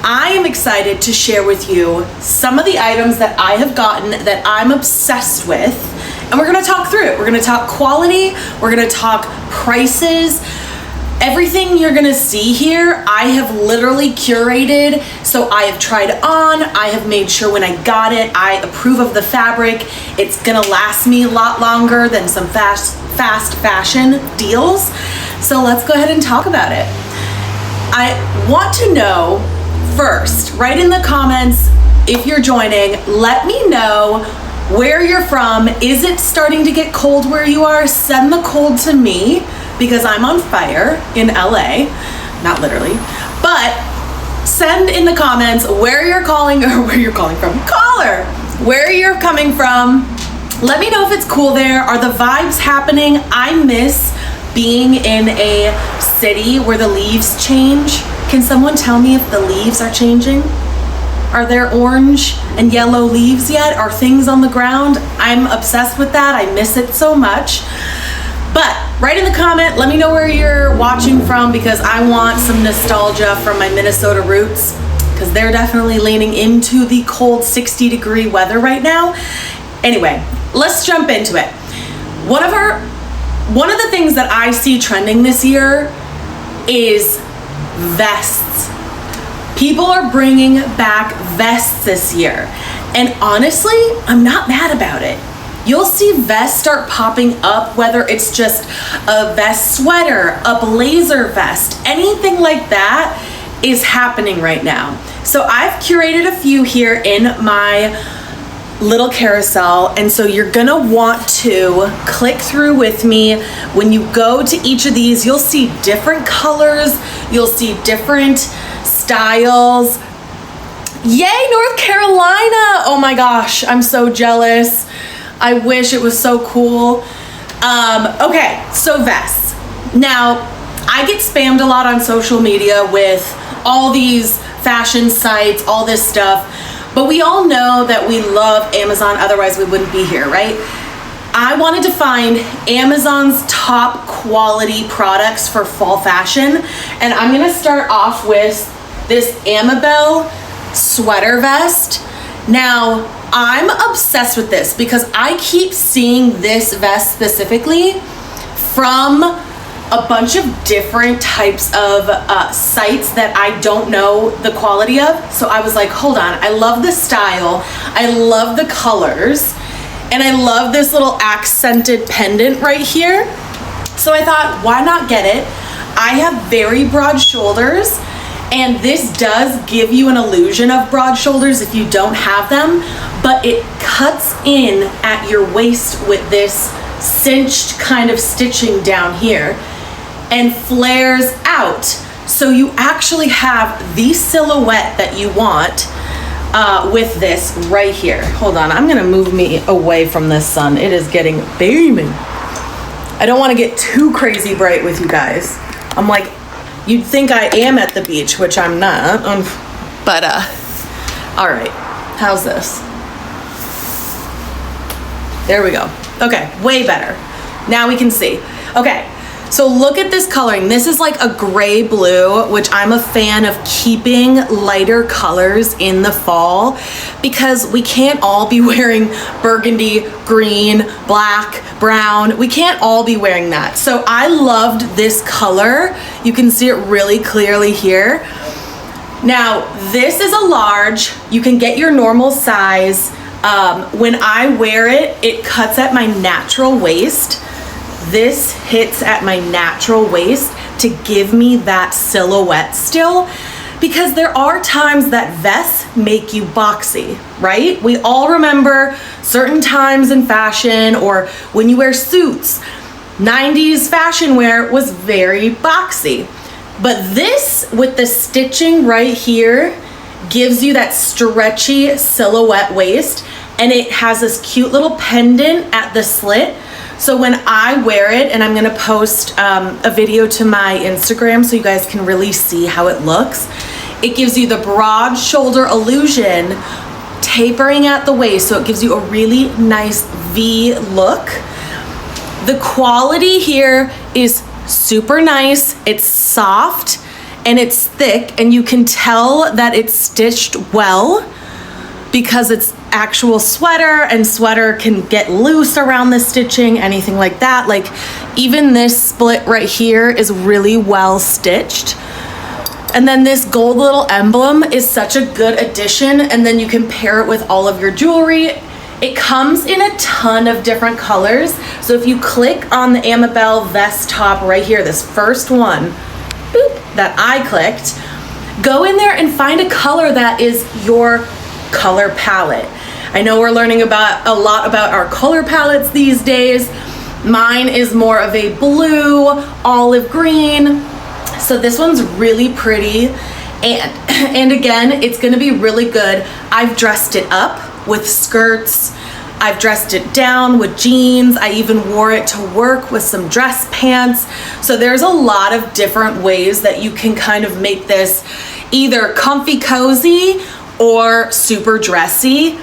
I am excited to share with you some of the items that I have gotten that I'm obsessed with, and we're gonna talk through it. We're gonna talk quality, we're gonna talk prices. Everything you're gonna see here, I have literally curated. So I have tried on, I have made sure when I got it, I approve of the fabric. It's gonna last me a lot longer than some fast fashion deals. So let's go ahead and talk about it. I want to know first, write in the comments if you're joining, let me know where you're from. Is it starting to get cold where you are? Send the cold to me, because I'm on fire in LA, not literally, but send in the comments where you're calling or where you're calling from. Caller, where you're coming from. Let me know if it's cool there. Are the vibes happening? I miss being in a city where the leaves change. Can someone tell me if the leaves are changing? Are there orange and yellow leaves yet? Are things on the ground? I'm obsessed with that. I miss it so much. But write in the comment, let me know where you're watching from, because I want some nostalgia from my Minnesota roots, because they're definitely leaning into the cold 60-degree weather right now. Anyway, let's jump into it. One of the things that I see trending this year is vests. People are bringing back vests this year. And honestly, I'm not mad about it. You'll see vests start popping up, whether it's just a vest sweater, a blazer vest, anything like that is happening right now. So I've curated a few here in my little carousel, and so you're gonna want to click through with me. When you go to each of these, you'll see different colors, you'll see different styles. Yay, North Carolina! Oh my gosh, I'm so jealous. I wish it was so cool. Okay, so vests. Now, I get spammed a lot on social media with all these fashion sites, all this stuff, but we all know that we love Amazon, otherwise we wouldn't be here, right? I wanted to find Amazon's top quality products for fall fashion, and I'm gonna start off with this Amabel sweater vest. Now, I'm obsessed with this because I keep seeing this vest specifically from a bunch of different types of sites that I don't know the quality of. So I was like, hold on, I love the style, I love the colors, and I love this little accented pendant right here. So I thought, why not get it? I have very broad shoulders, and this does give you an illusion of broad shoulders if you don't have them, but it cuts in at your waist with this cinched kind of stitching down here and flares out. So you actually have the silhouette that you want with this right here. Hold on, I'm gonna move me away from this sun. It is getting beaming. I don't wanna get too crazy bright with you guys. I'm like, you'd think I am at the beach, which I'm not, but all right, how's this? There we go. Okay, way better. Now we can see. Okay, so look at this coloring. This is like a gray blue, which I'm a fan of keeping lighter colors in the fall, because we can't all be wearing burgundy, green, black, brown. We can't all be wearing that. So I loved this color. You can see it really clearly here. Now, this is a large. You can get your normal size. When I wear it, it cuts at my natural waist. This hits at my natural waist to give me that silhouette still, because there are times that vests make you boxy, right? We all remember certain times in fashion, or when you wear suits. 90s fashion wear was very boxy. But this, with the stitching right here, gives you that stretchy silhouette waist, and it has this cute little pendant at the slit. So when I wear it, and I'm gonna post a video to my Instagram so you guys can really see how it looks, it gives you the broad shoulder illusion, tapering at the waist, so it gives you a really nice V look. The quality here is super nice. It's soft, and it's thick, and you can tell that it's stitched well because it's actual sweater, and sweater can get loose around the stitching, anything like that. Like even this split right here is really well stitched. And then this gold little emblem is such a good addition, and then you can pair it with all of your jewelry. It comes in a ton of different colors. So if you click on the Amabelle vest top right here, this first one, boop, that I clicked, go in there and find a color that is your color palette. I know we're learning about a lot about our color palettes these days. Mine is more of a blue, olive green. So this one's really pretty. And again, it's gonna be really good. I've dressed it up with skirts. I've dressed it down with jeans. I even wore it to work with some dress pants. So there's a lot of different ways that you can kind of make this either comfy cozy or super dressy.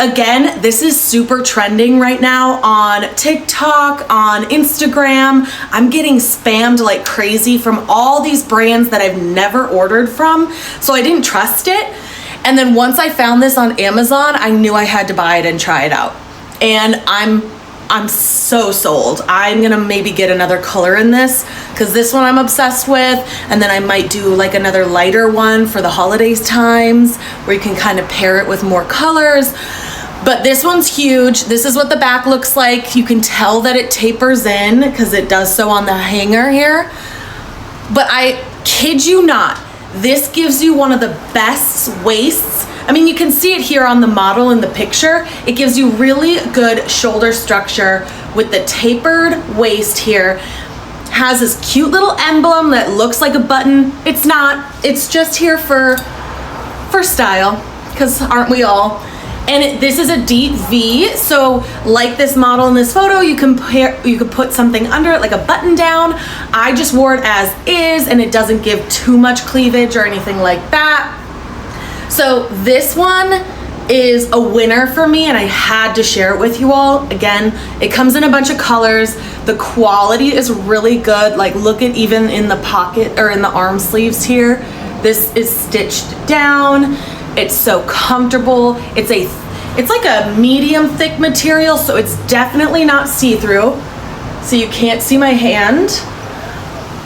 Again, this is super trending right now on TikTok, on Instagram. I'm getting spammed like crazy from all these brands that I've never ordered from, so I didn't trust it. And then once I found this on Amazon, I knew I had to buy it and try it out. And I'm so sold. I'm gonna maybe get another color in this because this one I'm obsessed with, and then I might do like another lighter one for the holidays times where you can kind of pair it with more colors. But this one's huge. This is what the back looks like. You can tell that it tapers in because it does so on the hanger here. But I kid you not, this gives you one of the best waists. I mean, you can see it here on the model in the picture. It gives you really good shoulder structure with the tapered waist here. Has this cute little emblem that looks like a button. It's not, it's just here for style, because aren't we all? And this is a deep V, so like this model in this photo, you can put something under it, like a button down. I just wore it as is, and it doesn't give too much cleavage or anything like that. So this one is a winner for me, and I had to share it with you all. Again, it comes in a bunch of colors. The quality is really good. Like look at even in the pocket or in the arm sleeves here. This is stitched down. It's so comfortable. It's like a medium thick material, so it's definitely not see-through. So you can't see my hand.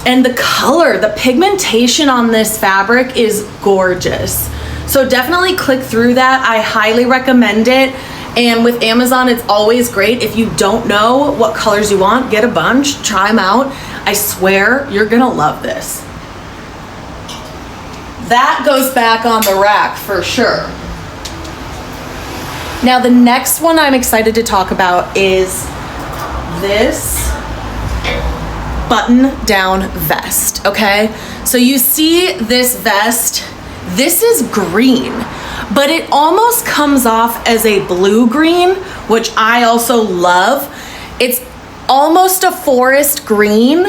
And the color, the pigmentation on this fabric is gorgeous. So definitely click through that. I highly recommend it. And with Amazon, it's always great. If you don't know what colors you want, get a bunch, try them out. I swear you're gonna love this. That goes back on the rack for sure. Now the next one I'm excited to talk about is this button down vest, okay? So you see this vest, this is green, but it almost comes off as a blue green, which I also love. It's almost a forest green,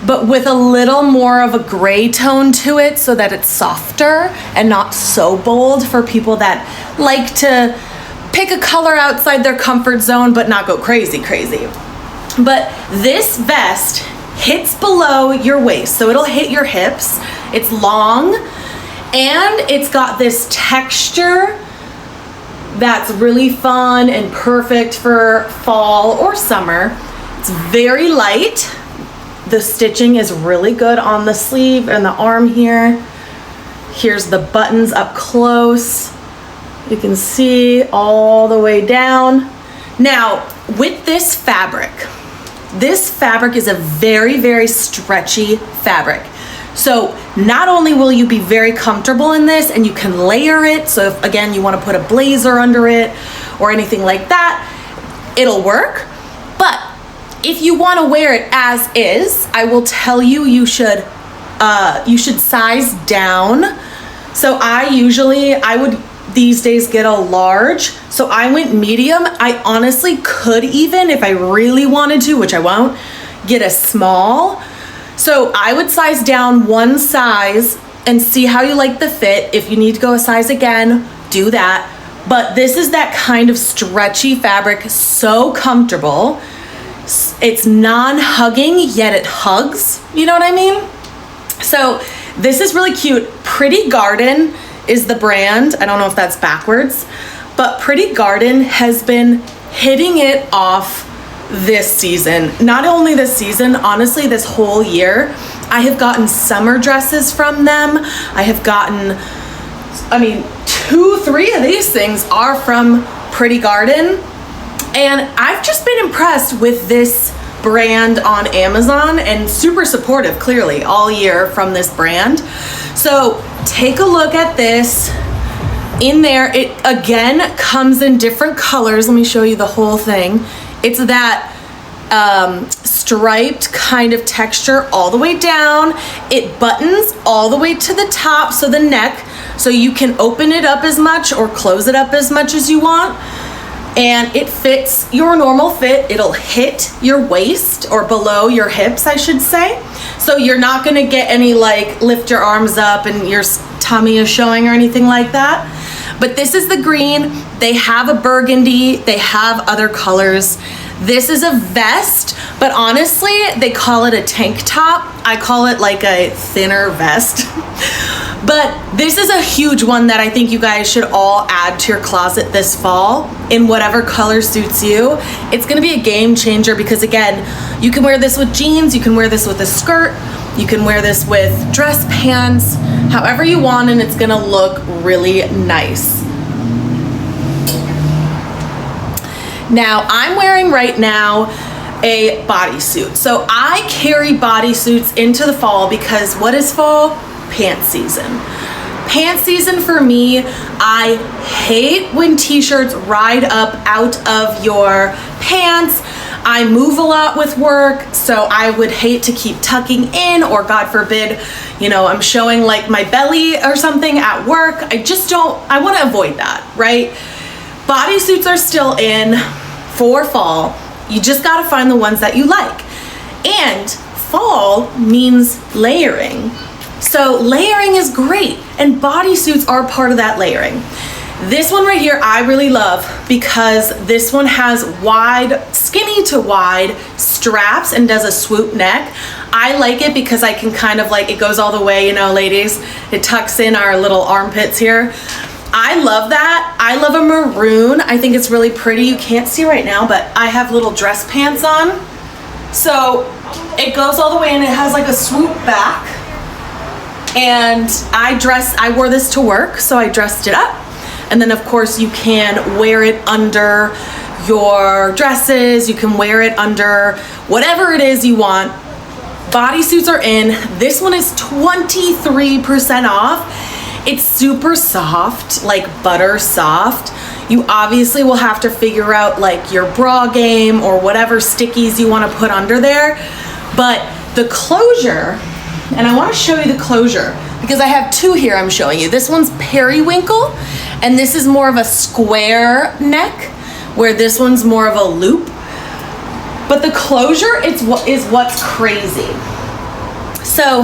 but with a little more of a gray tone to it so that it's softer and not so bold for people that like to pick a color outside their comfort zone but not go crazy. But this vest hits below your waist, so it'll hit your hips. It's long, and it's got this texture that's really fun and perfect for fall or summer. It's very light. The stitching is really good on the sleeve and the arm here. Here's the buttons up close. You can see all the way down. Now, with this fabric is a very, very stretchy fabric. So not only will you be very comfortable in this, and you can layer it, so if again you want to put a blazer under it or anything like that, it'll work. But if you want to wear it as is, I will tell you, you should size down. So I would these days get a large. So I went medium. I honestly could even, if I really wanted to, which I won't, get a small. So I would size down one size and see how you like the fit. If you need to go a size again, do that. But this is that kind of stretchy fabric, so comfortable. It's non-hugging, yet it hugs, you know what I mean? So This is really cute. Pretty Garden is the brand. I don't know if that's backwards, but Pretty Garden has been hitting it off this season. Not only this season, honestly, this whole year. I have gotten summer dresses from them. I have gotten, 2-3 of these things are from Pretty Garden. And I've just been impressed with this brand on Amazon, and super supportive, clearly, all year from this brand. So take a look at this. In there, it again comes in different colors. Let me show you the whole thing. It's that striped kind of texture all the way down. It buttons all the way to the top, so the neck, so you can open it up as much or close it up as much as you want. And it fits your normal fit. It'll hit your waist or below your hips, I should say. So you're not gonna get any like lift your arms up and your tummy is showing or anything like that. But this is the green. They have a burgundy, they have other colors. This is a vest, but honestly, they call it a tank top. I call it like a thinner vest. But this is a huge one that I think you guys should all add to your closet this fall in whatever color suits you. It's gonna be a game changer because again, you can wear this with jeans, you can wear this with a skirt, you can wear this with dress pants, however you want, and it's gonna look really nice. Now, I'm wearing right now a bodysuit. So I carry bodysuits into the fall because what is fall? Pants season. Pants season for me, I hate when t-shirts ride up out of your pants. I move a lot with work, so I would hate to keep tucking in, or God forbid, I'm showing like my belly or something at work. I want to avoid that, right? Bodysuits are still in for fall. You just got to find the ones that you like. And fall means layering. So layering is great, and bodysuits are part of that layering. This one right here I really love because this one has wide, skinny to wide straps and does a swoop neck. I like it because I can kind of like, it goes all the way, ladies, it tucks in our little armpits here. I love that. I love a maroon. I think it's really pretty. You can't see right now, but I have little dress pants on. So it goes all the way and it has like a swoop back. And I wore this to work, so I dressed it up. And then of course you can wear it under your dresses. You can wear it under whatever it is you want. Bodysuits are in. This one is 23% off. It's super soft, like butter soft. You obviously will have to figure out like your bra game or whatever stickies you want to put under there. But the closure, and I want to show you the closure because I have two here I'm showing you. This one's periwinkle, and this is more of a square neck, where this one's more of a loop. But the closure is what's crazy. So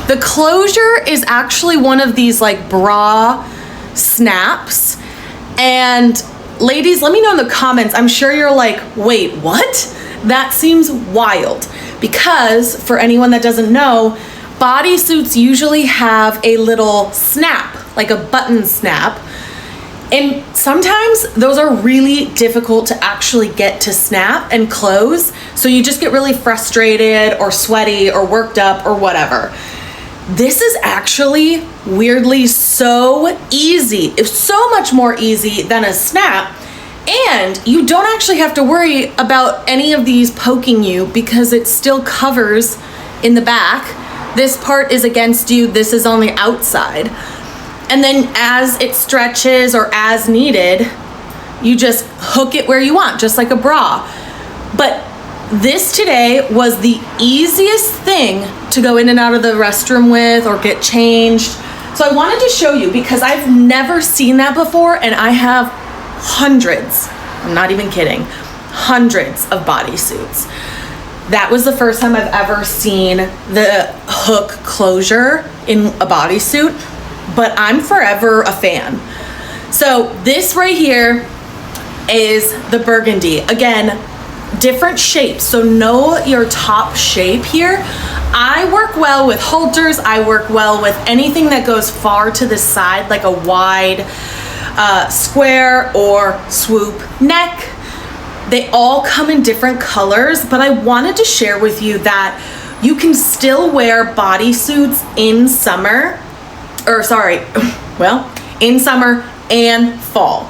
the closure is actually one of these like bra snaps. And ladies, let me know in the comments. I'm sure you're like, wait, what? That seems wild. Because for anyone that doesn't know, bodysuits usually have a little snap, like a button snap. And sometimes those are really difficult to actually get to snap and close. So you just get really frustrated or sweaty or worked up or whatever. This is actually weirdly so easy. It's so much more easy than a snap. And you don't actually have to worry about any of these poking you because it still covers in the back. This part is against you, this is on the outside. And then as it stretches or as needed, you just hook it where you want, just like a bra. But this today was the easiest thing to go in and out of the restroom with or get changed. So I wanted to show you because I've never seen that before, and I have hundreds, I'm not even kidding, hundreds of bodysuits. That was the first time I've ever seen the hook closure in a bodysuit, but I'm forever a fan. So this right here is the burgundy. Again, different shapes, so know your top shape here. I work well with halters. I work well with anything that goes far to the side, like a wide square or swoop neck. They all come in different colors, but I wanted to share with you that you can still wear bodysuits in summer, in summer and fall.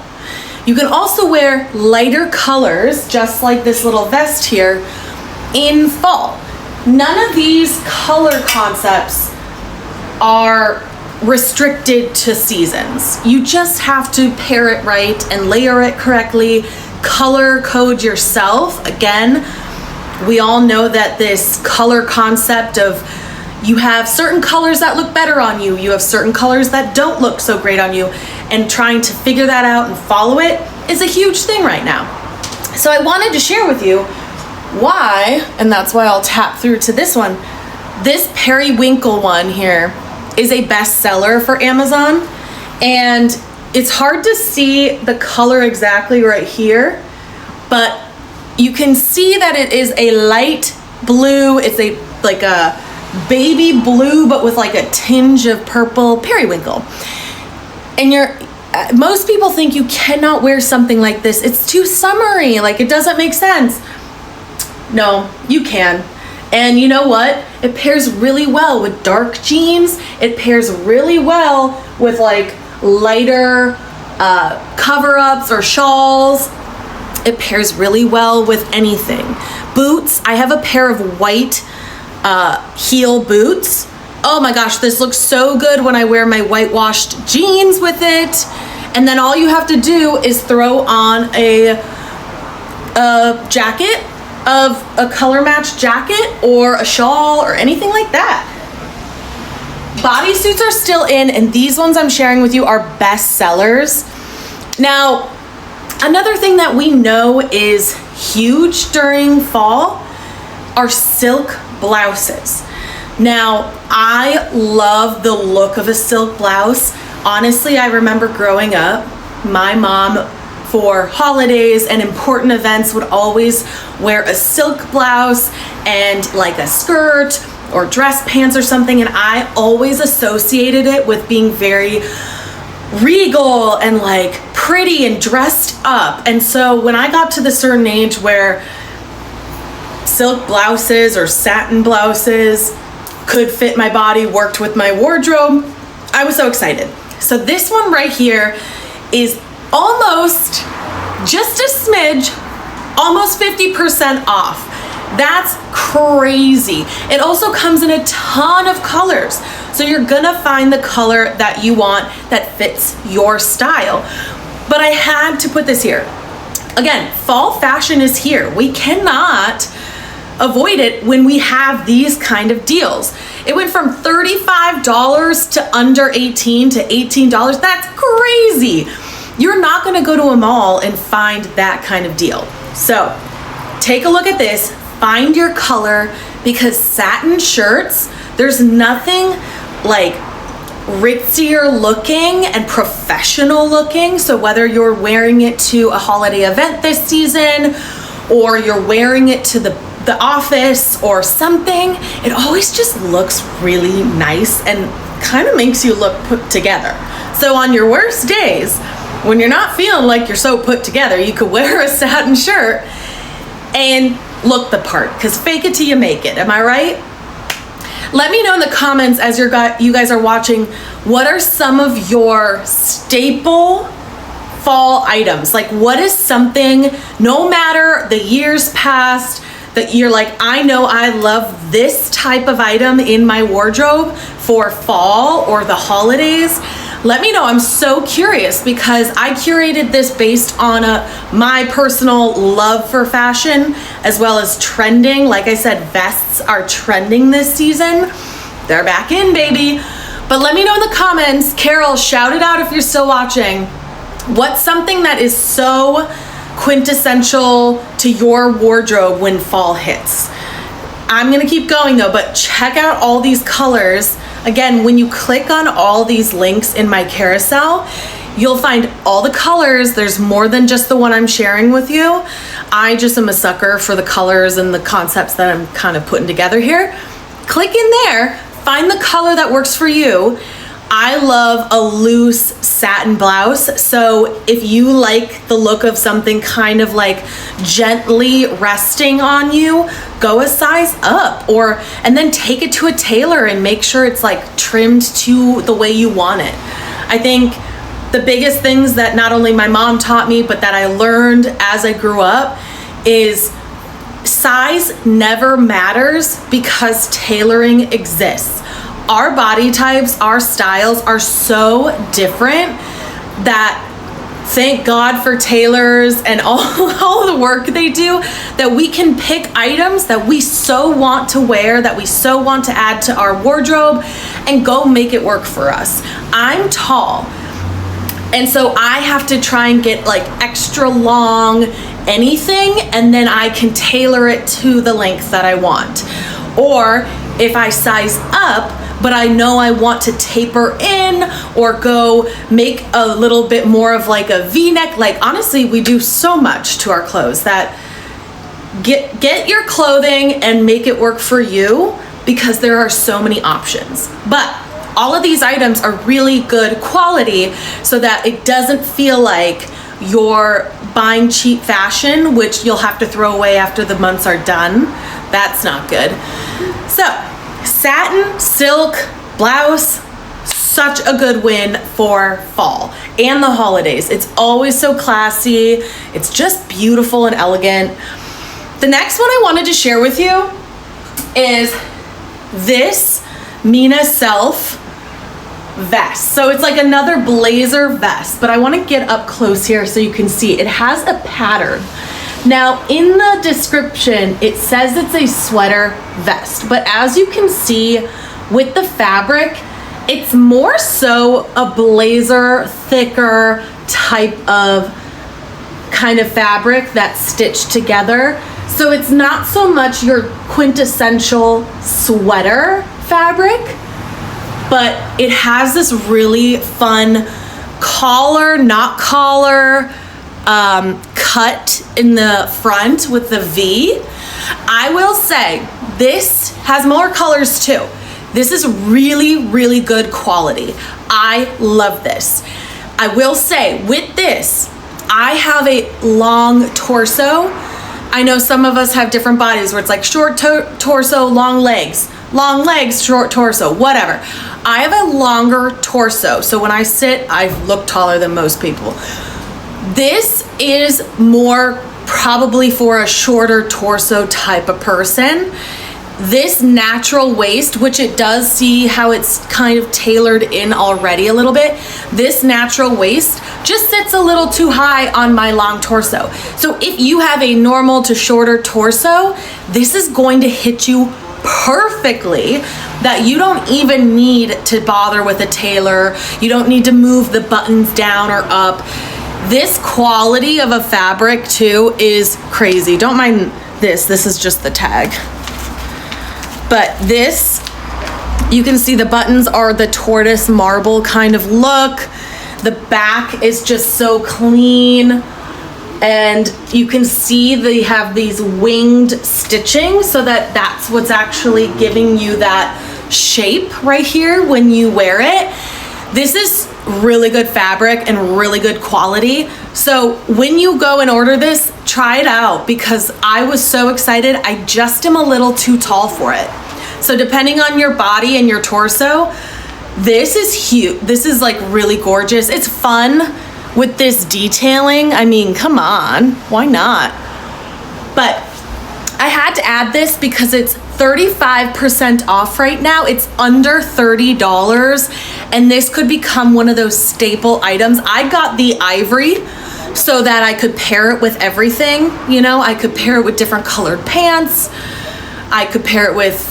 You can also wear lighter colors, just like this little vest here, in fall. None of these color concepts are restricted to seasons. You just have to pair it right and layer it correctly, color code yourself. Again, we all know that this color concept of you have certain colors that look better on you, you have certain colors that don't look so great on you, and trying to figure that out and follow it is a huge thing right now. So I wanted to share with you why, and that's why I'll tap through to this one. This periwinkle one here is a bestseller for Amazon, and it's hard to see the color exactly right here, but you can see that it is a light blue. It's like a baby blue, but with like a tinge of purple periwinkle. And most people think you cannot wear something like this. It's too summery, like it doesn't make sense. No, you can. And you know what? It pairs really well with dark jeans. It pairs really well with like lighter cover-ups or shawls. It pairs really well with anything. Boots, I have a pair of white heel boots. Oh my gosh, this looks so good when I wear my whitewashed jeans with it. And then all you have to do is throw on a jacket, of a color matched jacket or a shawl or anything like that. Bodysuits are still in, and these ones I'm sharing with you are best sellers. Now, another thing that we know is huge during fall are silk blouses. Now, I love the look of a silk blouse. Honestly, I remember growing up, my mom for holidays and important events would always wear a silk blouse and like a skirt or dress pants or something, and I always associated it with being very regal and like pretty and dressed up. And so when I got to the certain age where silk blouses or satin blouses could fit my body, worked with my wardrobe, I was so excited. So this one right here is almost, just a smidge, almost 50% off. That's crazy. It also comes in a ton of colors. So you're gonna find the color that you want that fits your style. But I had to put this here. Again, fall fashion is here. We cannot avoid it when we have these kind of deals. It went from $35 to under $18 to $18. That's crazy. You're not gonna go to a mall and find that kind of deal. So take a look at this, find your color, because satin shirts, there's nothing like ritzier looking and professional looking. So whether you're wearing it to a holiday event this season, or you're wearing it to the office or something, it always just looks really nice and kind of makes you look put together. So on your worst days, when you're not feeling like you're so put together, you could wear a satin shirt and look the part, because fake it till you make it. Am I right? Let me know in the comments as you guys are watching, what are some of your staple fall items? Like, what is something, no matter the years past, that you're like, I know I love this type of item in my wardrobe for fall or the holidays? Let me know. I'm so curious, because I curated this based on my personal love for fashion as well as trending. Like I said, vests are trending this season. They're back in, baby. But let me know in the comments. Carol, shout it out if you're still watching. What's something that is so quintessential to your wardrobe when fall hits? I'm gonna keep going though, but check out all these colors. Again, when you click on all these links in my carousel, you'll find all the colors. There's more than just the one I'm sharing with you. I just am a sucker for the colors and the concepts that I'm kind of putting together here. click in there, find the color that works for you. I love a loose satin blouse. So if you like the look of something kind of like gently resting on you, go a size up, and then take it to a tailor and make sure it's like trimmed to the way you want it. I think the biggest things that not only my mom taught me, but that I learned as I grew up is size never matters because tailoring exists. Our body types, our styles are so different that thank God for tailors and all the work they do, that we can pick items that we so want to wear, that we so want to add to our wardrobe, and go make it work for us. I'm tall, and so I have to try and get like extra long anything, and then I can tailor it to the length that I want. Or if I size up, but I know I want to taper in or go make a little bit more of like a V-neck. Like honestly, we do so much to our clothes that get your clothing and make it work for you, because there are so many options. But all of these items are really good quality so that it doesn't feel like you're buying cheap fashion, which you'll have to throw away after the months are done. That's not good. So satin, silk, blouse, such a good win for fall and the holidays. It's always so classy. It's just beautiful and elegant. The next one I wanted to share with you is this Mina Self vest. So it's like another blazer vest, but I want to get up close here so you can see. It has a pattern. Now in the description, it says it's a sweater vest, but as you can see with the fabric, it's more so a blazer, thicker type of kind of fabric that's stitched together. So it's not so much your quintessential sweater fabric, but it has this really fun collar, not collar, cut in the front with the V. I will say this has more colors too. This is really, really good quality. I love this. I will say with this, I have a long torso. I know some of us have different bodies where it's like short torso, long legs, short torso, whatever. I have a longer torso, so when I sit, I look taller than most people. This is more probably for a shorter torso type of person. This natural waist, which it does see how it's kind of tailored in already a little bit, this natural waist just sits a little too high on my long torso. So if you have a normal to shorter torso, this is going to hit you perfectly, that you don't even need to bother with a tailor. You don't need to move the buttons down or up. This quality of a fabric too is crazy. Don't mind this. This is just the tag. But this, you can see the buttons are the tortoise marble kind of look. The back is just so clean. And you can see they have these winged stitching so that that's what's actually giving you that shape right here when you wear it. This is really good fabric and really good quality. So when you go and order this, try it out, because I was so excited. I just am a little too tall for it. So depending on your body and your torso, this is huge. This is like really gorgeous. It's fun with this detailing. I mean, come on, why not? But I had to add this because it's 35% off right now. It's under $30, and this could become one of those staple items. I got the ivory so that I could pair it with everything. You know, I could pair it with different colored pants. I could pair it with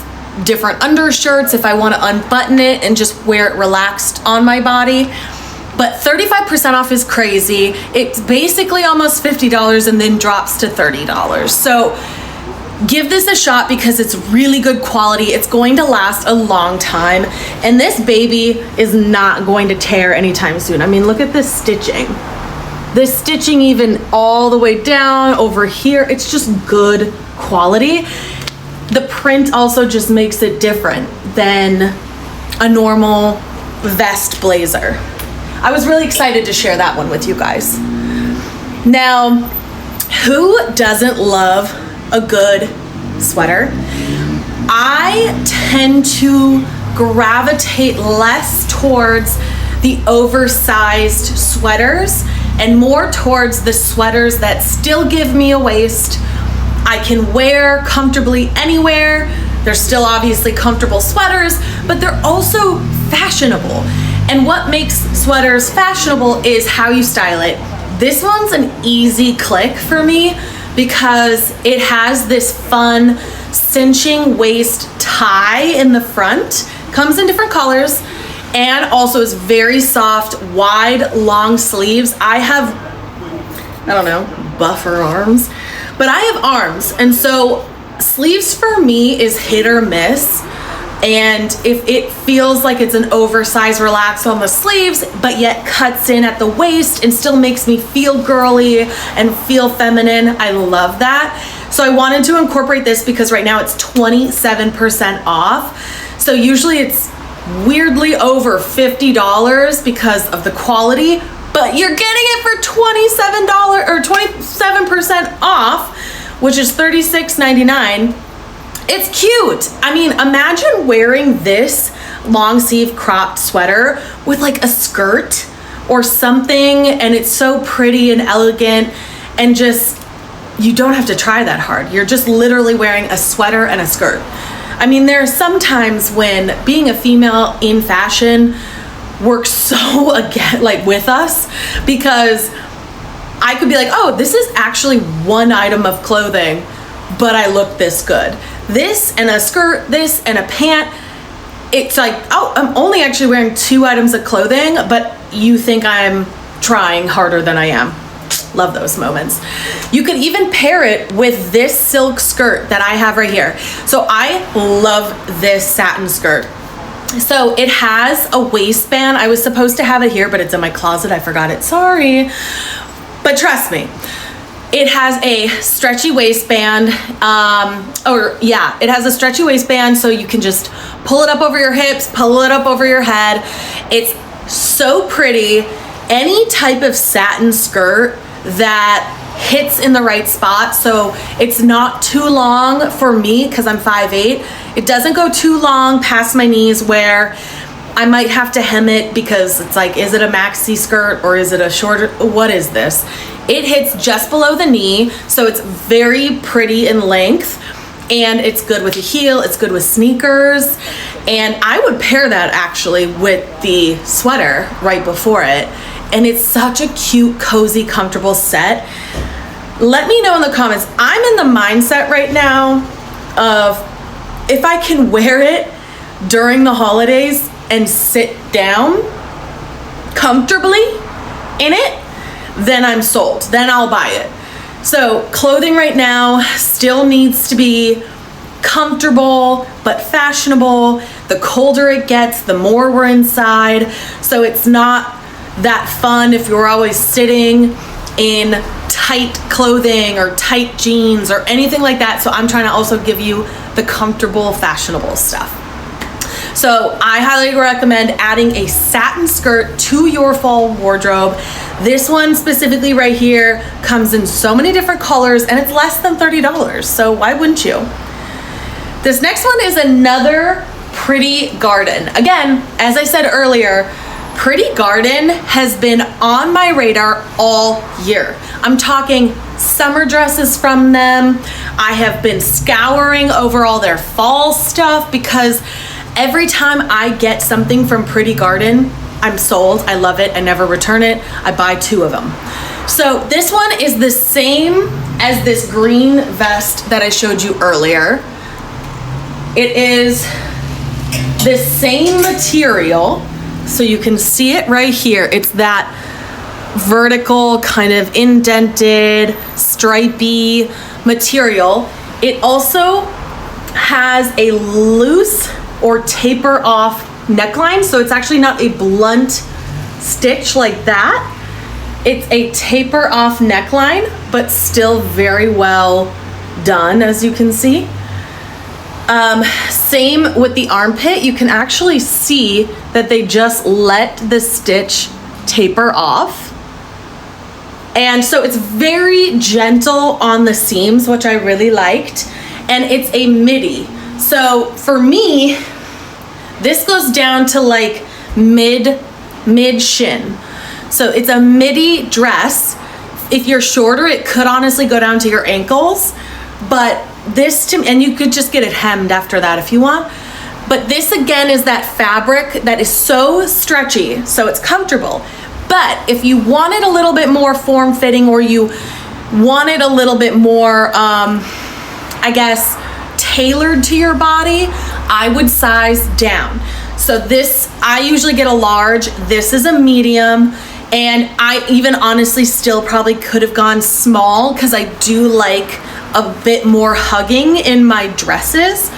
different undershirts if I want to unbutton it and just wear it relaxed on my body. But 35% off is crazy. It's basically almost $50 and then drops to $30. So give this a shot because it's really good quality. It's going to last a long time. And this baby is not going to tear anytime soon. I mean, look at this stitching. This stitching even all the way down over here. It's just good quality. the print also just makes it different than a normal vest blazer. I was really excited to share that one with you guys. Now, who doesn't love a good sweater? I tend to gravitate less towards the oversized sweaters and more towards the sweaters that still give me a waist. I can wear comfortably anywhere. They're still obviously comfortable sweaters, but they're also fashionable. And what makes sweaters fashionable is how you style it. This one's an easy click for me because it has this fun cinching waist tie in the front, comes in different colors, and also is very soft, wide, long sleeves. I have, I don't know, buffer arms, but I have arms, and so sleeves for me is hit or miss. And if it feels like it's an oversized relax on the sleeves, but yet cuts in at the waist and still makes me feel girly and feel feminine, I love that. So I wanted to incorporate this because right now it's 27% off. So usually it's weirdly over $50 because of the quality, but you're getting it for $27 or 27% off, which is $36.99. It's cute. I mean, imagine wearing this long sleeve cropped sweater with like a skirt or something, and it's so pretty and elegant, and just, you don't have to try that hard. You're just literally wearing a sweater and a skirt. I mean, there are some times when being a female in fashion works so again, like with us, because I could be like, oh, this is actually one item of clothing, but I look this good. This and a skirt, this and a pant. It's like, oh, I'm only actually wearing 2 items of clothing, but you think I'm trying harder than I am. Love those moments. You could even pair it with this silk skirt that I have right here. So I love this satin skirt. So it has a waistband. I was supposed to have it here, but it's in my closet. I forgot it, sorry. But trust me, it has a stretchy waistband, it has a stretchy waistband, so you can just pull it up over your hips, pull it up over your head. It's so pretty. Any type of satin skirt that hits in the right spot, so it's not too long for me because I'm 5'8". It doesn't go too long past my knees where I might have to hem it because it's like, is it a maxi skirt or is it a shorter, what is this? It hits just below the knee, so it's very pretty in length, and it's good with a heel, it's good with sneakers, and I would pair that actually with the sweater right before it, and it's such a cute, cozy, comfortable set. Let me know in the comments. I'm in the mindset right now of if I can wear it during the holidays and sit down comfortably in it, then I'm sold. Then I'll buy it. So clothing right now still needs to be comfortable but fashionable. The colder it gets, the more we're inside. So it's not that fun if you're always sitting in tight clothing or tight jeans or anything like that. So I'm trying to also give you the comfortable, fashionable stuff. So I highly recommend adding a satin skirt to your fall wardrobe. This one specifically right here comes in so many different colors and it's less than $30. So why wouldn't you? This next one is another Pretty Garden. Again, as I said earlier, Pretty Garden has been on my radar all year. I'm talking summer dresses from them. I have been scouring over all their fall stuff because every time I get something from Pretty Garden, I'm sold. I love it. I never return it. I buy 2 of them. So this one is the same as this green vest that I showed you earlier. It is the same material. So you can see it right here. It's that vertical kind of indented, stripy material. It also has a loose or taper off neckline. So it's actually not a blunt stitch like that. It's a taper off neckline, but still very well done, as you can see. Same with the armpit. You can actually see that they just let the stitch taper off. And so it's very gentle on the seams, which I really liked. And it's a midi. So for me, this goes down to like mid shin. So it's a midi dress. If you're shorter, it could honestly go down to your ankles, but this and you could just get it hemmed after that if you want. But this again is that fabric that is so stretchy, so it's comfortable. But if you want it a little bit more form-fitting, or you want it a little bit more, I guess, tailored to your body, I would size down. So this, I usually get a large, this is a medium, and I even honestly still probably could have gone small because I do like a bit more hugging in my dresses.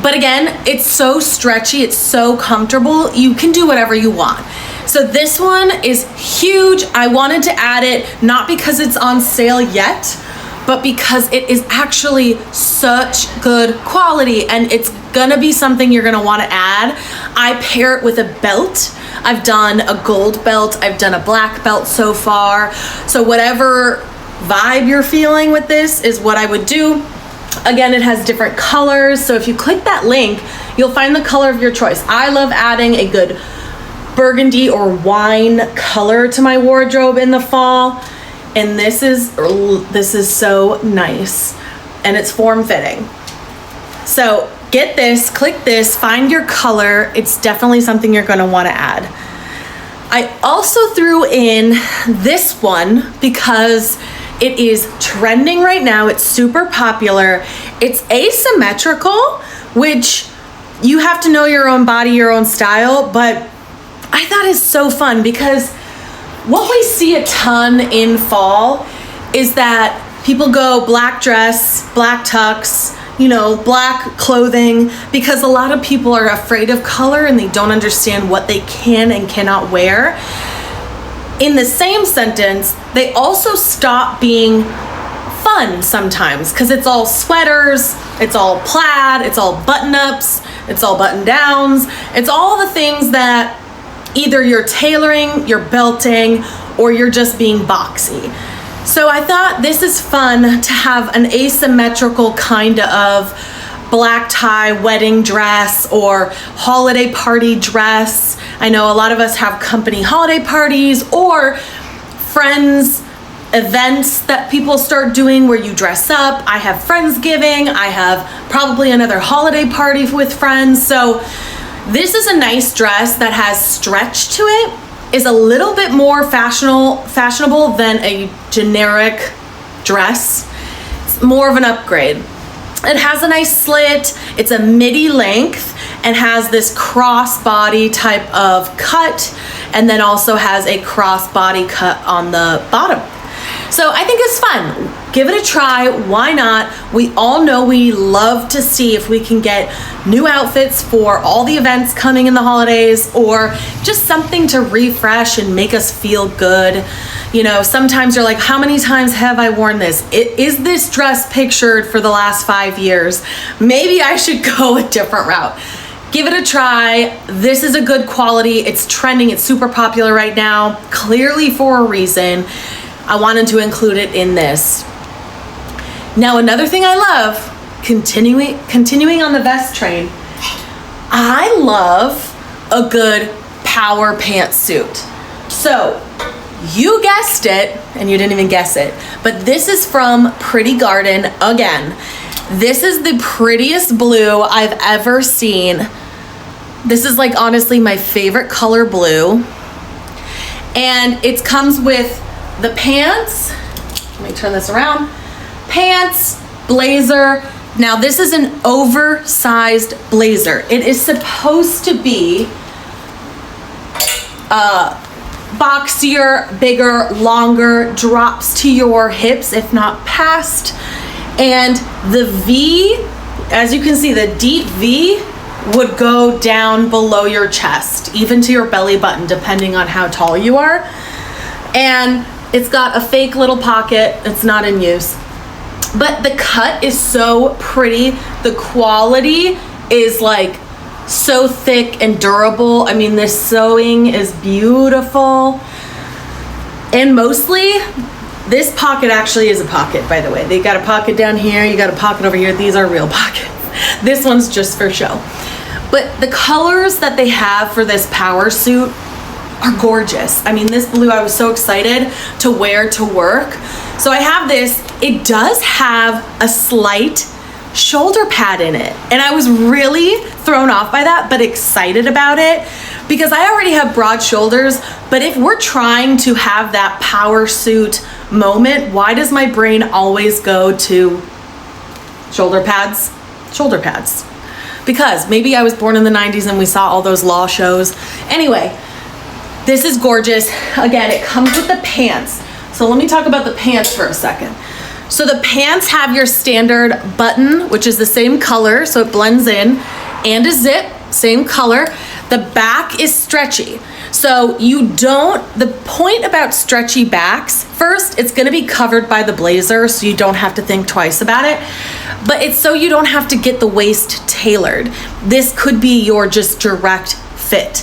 But again, it's so stretchy, it's so comfortable, you can do whatever you want. So this one is huge. I wanted to add it not because it's on sale yet, but because it is actually such good quality, and it's gonna be something you're gonna wanna add. I pair it with a belt. I've done a gold belt, I've done a black belt so far. So whatever vibe you're feeling with this is what I would do. Again, it has different colors. So if you click that link, you'll find the color of your choice. I love adding a good burgundy or wine color to my wardrobe in the fall. And this is so nice, and it's form-fitting. So get this, click this, find your color. It's definitely something you're gonna wanna add. I also threw in this one because it is trending right now. It's super popular. It's asymmetrical, which you have to know your own body, your own style, but I thought is so fun because what we see a ton in fall is that people go black dress, black tux, black clothing, because a lot of people are afraid of color and they don't understand what they can and cannot wear. In the same sentence, they also stop being fun sometimes because it's all sweaters, it's all plaid, it's all button-ups, it's all button-downs, it's all the things that either you're tailoring, you're belting, or you're just being boxy. So I thought this is fun to have an asymmetrical kind of black tie wedding dress or holiday party dress. I know a lot of us have company holiday parties or friends events that people start doing where you dress up. I have Friendsgiving, I have probably another holiday party with friends. So this is a nice dress that has stretch to it, is a little bit more fashionable than a generic dress. It's more of an upgrade. It has a nice slit, it's a midi length, and has this crossbody type of cut, and then also has a crossbody cut on the bottom. So I think it's fun. Give it a try, why not? We all know we love to see if we can get new outfits for all the events coming in the holidays, or just something to refresh and make us feel good. Sometimes you're like, how many times have I worn this? Is this dress pictured for the last 5 years? Maybe I should go a different route. Give it a try. This is a good quality. It's trending. It's super popular right now, clearly for a reason. I wanted to include it in this. Now, another thing I love, continuing on the vest train, I love a good power pantsuit. So, you guessed it, and you didn't even guess it, but this is from Pretty Garden again. This is the prettiest blue I've ever seen. This is like honestly my favorite color blue. And it comes with the pants, let me turn this around, pants, blazer. Now this is an oversized blazer. It is supposed to be boxier, bigger, longer, drops to your hips, if not past. And the V, as you can see, the deep V would go down below your chest, even to your belly button, depending on how tall you are. And it's got a fake little pocket. It's not in use. but the cut is so pretty. The quality is like so thick and durable. I mean, this sewing is beautiful. And mostly, this pocket actually is a pocket, by the way. They got a pocket down here, you got a pocket over here. These are real pockets. This one's just for show. But the colors that they have for this power suit are gorgeous. I mean, this blue I was so excited to wear to work. So I have this. It does have a slight shoulder pad in it. And I was really thrown off by that, but excited about it because I already have broad shoulders. But if we're trying to have that power suit moment, why does my brain always go to shoulder pads? Shoulder pads. Because maybe I was born in the 90s and we saw all those law shows. Anyway, this is gorgeous. Again, it comes with the pants. So let me talk about the pants for a second. So the pants have your standard button, which is the same color, so it blends in, and a zip, same color. The back is stretchy. So the point about stretchy backs, first, it's gonna be covered by the blazer, so you don't have to think twice about it. But it's so you don't have to get the waist tailored. This could be your just direct fit.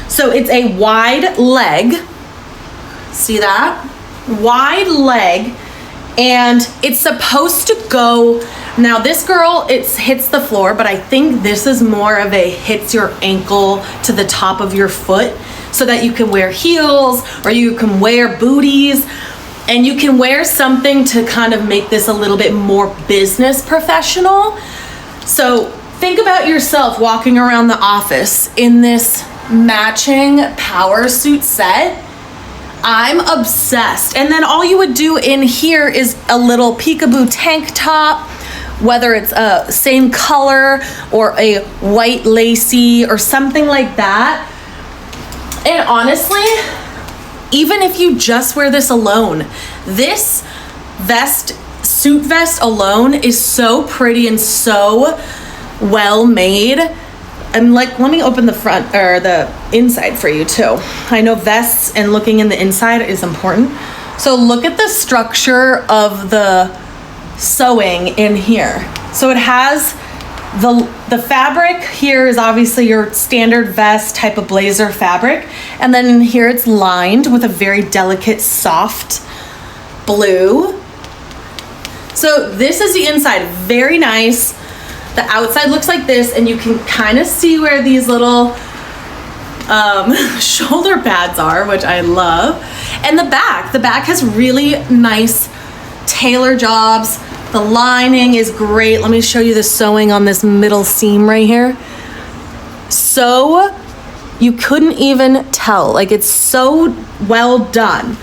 So it's a wide leg. See that? Wide leg. And it's supposed to go, now this girl, it hits the floor, but I think this is more of a hits your ankle to the top of your foot so that you can wear heels or you can wear booties and you can wear something to kind of make this a little bit more business professional. So think about yourself walking around the office in this matching power suit set. I'm obsessed. And then all you would do in here is a little peekaboo tank top, whether it's a same color or a white lacy or something like that. And honestly, even if you just wear this alone, this suit vest alone is so pretty and so well made. I'm like, let me open the front or the inside for you too. I know vests and looking in the inside is important. So look at the structure of the sewing in here. So it has the fabric here is obviously your standard vest type of blazer fabric. And then in here it's lined with a very delicate, soft blue. So this is the inside, very nice. The outside looks like this, and you can kind of see where these little shoulder pads are, which I love. And the back has really nice tailor jobs. The lining is great. Let me show you the sewing on this middle seam right here. So you couldn't even tell, like it's so well done.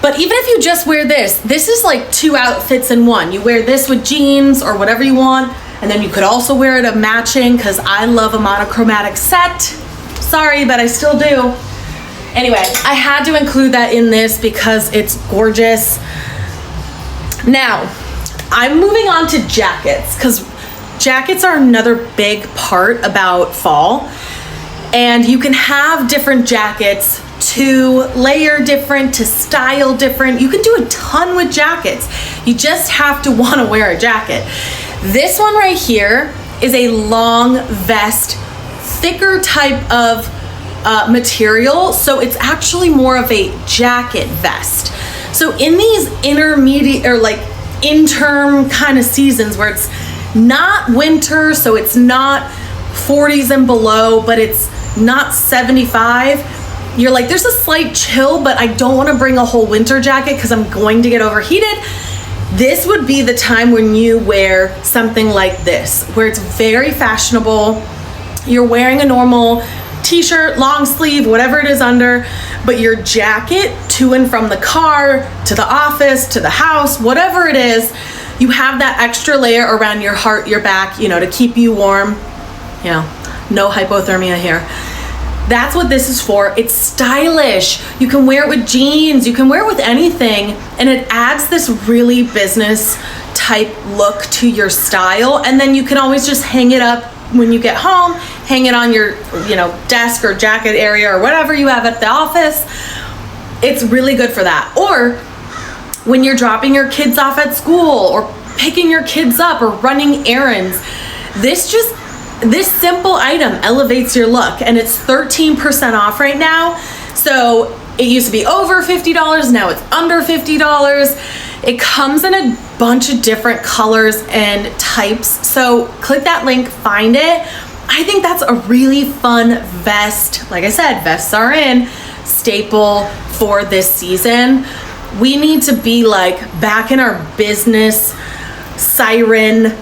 But even if you just wear this is like 2 outfits in one. You wear this with jeans or whatever you want, and then you could also wear it a matching, because I love a monochromatic set. Sorry, but I still do. Anyway, I had to include that in this because it's gorgeous. Now, I'm moving on to jackets, because jackets are another big part about fall. And you can have different jackets to layer different, to style different. You can do a ton with jackets. You just have to want to wear a jacket. This one right here is a long vest, thicker type of material. So it's actually more of a jacket vest. So in these intermediate or like interim kind of seasons where it's not winter, so it's not 40s and below, but it's not 75, you're like, there's a slight chill, but I don't want to bring a whole winter jacket because I'm going to get overheated. This would be the time when you wear something like this, where it's very fashionable. You're wearing a normal t-shirt, long sleeve, whatever it is under, but your jacket to and from the car, to the office, to the house, whatever it is, you have that extra layer around your heart, your back, you know, to keep you warm. You know, no hypothermia here. That's what this is for. It's stylish. You can wear it with jeans, you can wear it with anything, and it adds this really business type look to your style. And then you can always just hang it up when you get home, hang it on your, you know, desk or jacket area or whatever you have at the office. It's really good for that. Or when you're dropping your kids off at school or picking your kids up or running errands. This simple item elevates your look, and it's 13% off right now. So it used to be over $50, now it's under $50. It comes in a bunch of different colors and types. So click that link, find it. I think that's a really fun vest. Like I said, vests are in, staple for this season. We need to be like back in our business siren,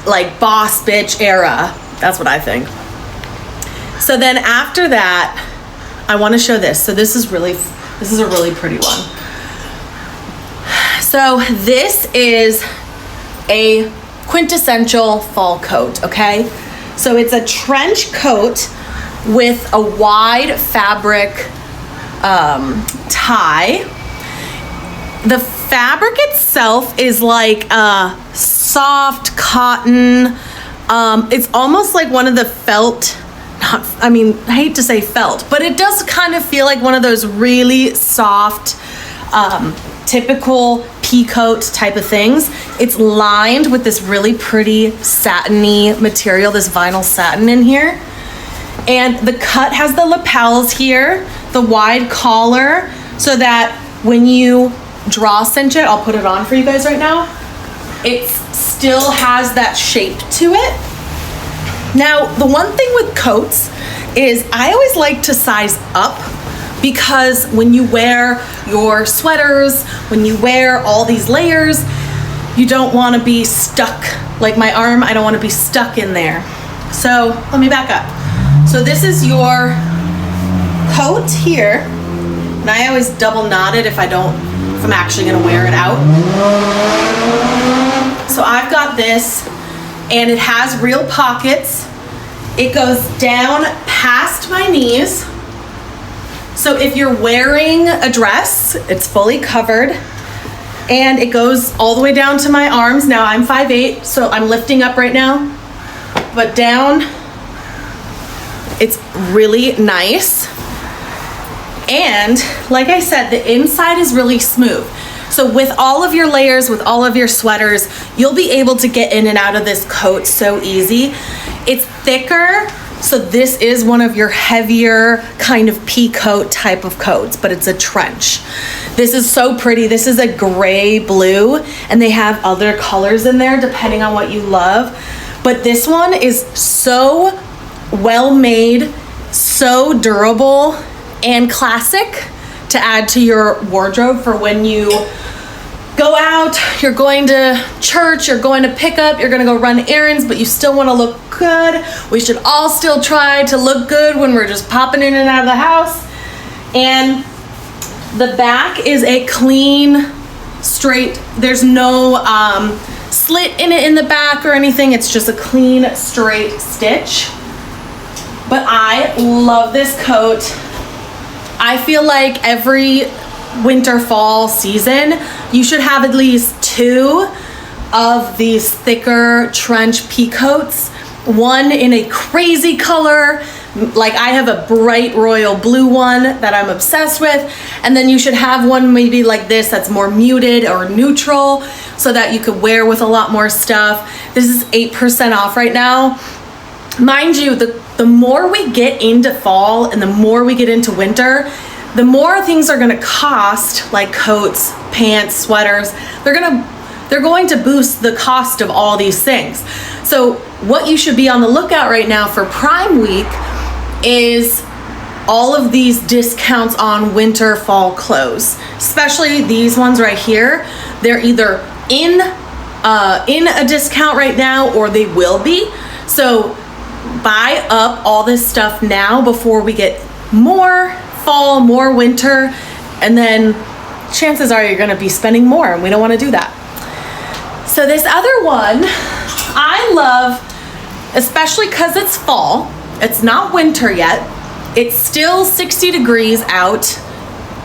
like boss bitch era. That's what I think. So then after that, I want to show this. So this is a really pretty one. So this is a quintessential fall coat, okay? So it's a trench coat with a wide fabric tie. The fabric itself is like a soft cotton. It's almost like one of the felt, I hate to say felt, but it does kind of feel like one of those really soft, typical pea coat type of things. It's lined with this really pretty satiny material, this vinyl satin in here. And the cut has the lapels here, the wide collar, so that when you draw cinch it, I'll put it on for you guys right now, it still has that shape to it. Now, the one thing with coats is I always like to size up, because when you wear your sweaters, when you wear all these layers, you don't want to be stuck. Like my arm, I don't want to be stuck in there. So let me back up. So this is your coat here, and I always double knot it if I'm actually gonna wear it out. So I've got this, and it has real pockets. It goes down past my knees. So if you're wearing a dress, it's fully covered, and it goes all the way down to my arms. Now I'm 5'8", so I'm lifting up right now, but down, it's really nice. And like I said, the inside is really smooth. So with all of your layers, with all of your sweaters, you'll be able to get in and out of this coat so easy. It's thicker, so this is one of your heavier kind of pea coat type of coats, but it's a trench. This is so pretty. This is a gray blue, and they have other colors in there depending on what you love. But this one is so well made, so durable, and classic to add to your wardrobe for when you go out, you're going to church, you're going to pick up, you're gonna go run errands, but you still wanna look good. We should all still try to look good when we're just popping in and out of the house. And the back is a clean, straight, there's no slit in it in the back or anything. It's just a clean, straight stitch. But I love this coat. I feel like every winter fall season you should have at least 2 of these thicker trench pea coats, one in a crazy color, like I have a bright royal blue one that I'm obsessed with, and then you should have one maybe like this that's more muted or neutral so that you could wear with a lot more stuff. This is 8% off right now. Mind you, the more we get into fall and the more we get into winter, the more things are gonna cost, like coats, pants, sweaters. They're going to boost the cost of all these things. So what you should be on the lookout right now for Prime Week is all of these discounts on winter, fall clothes, especially these ones right here. They're either in a discount right now, or they will be. So buy up all this stuff now before we get more fall, more winter, and then chances are you're gonna be spending more, and we don't wanna do that. So this other one I love, especially because it's fall. It's not winter yet. It's still 60 degrees out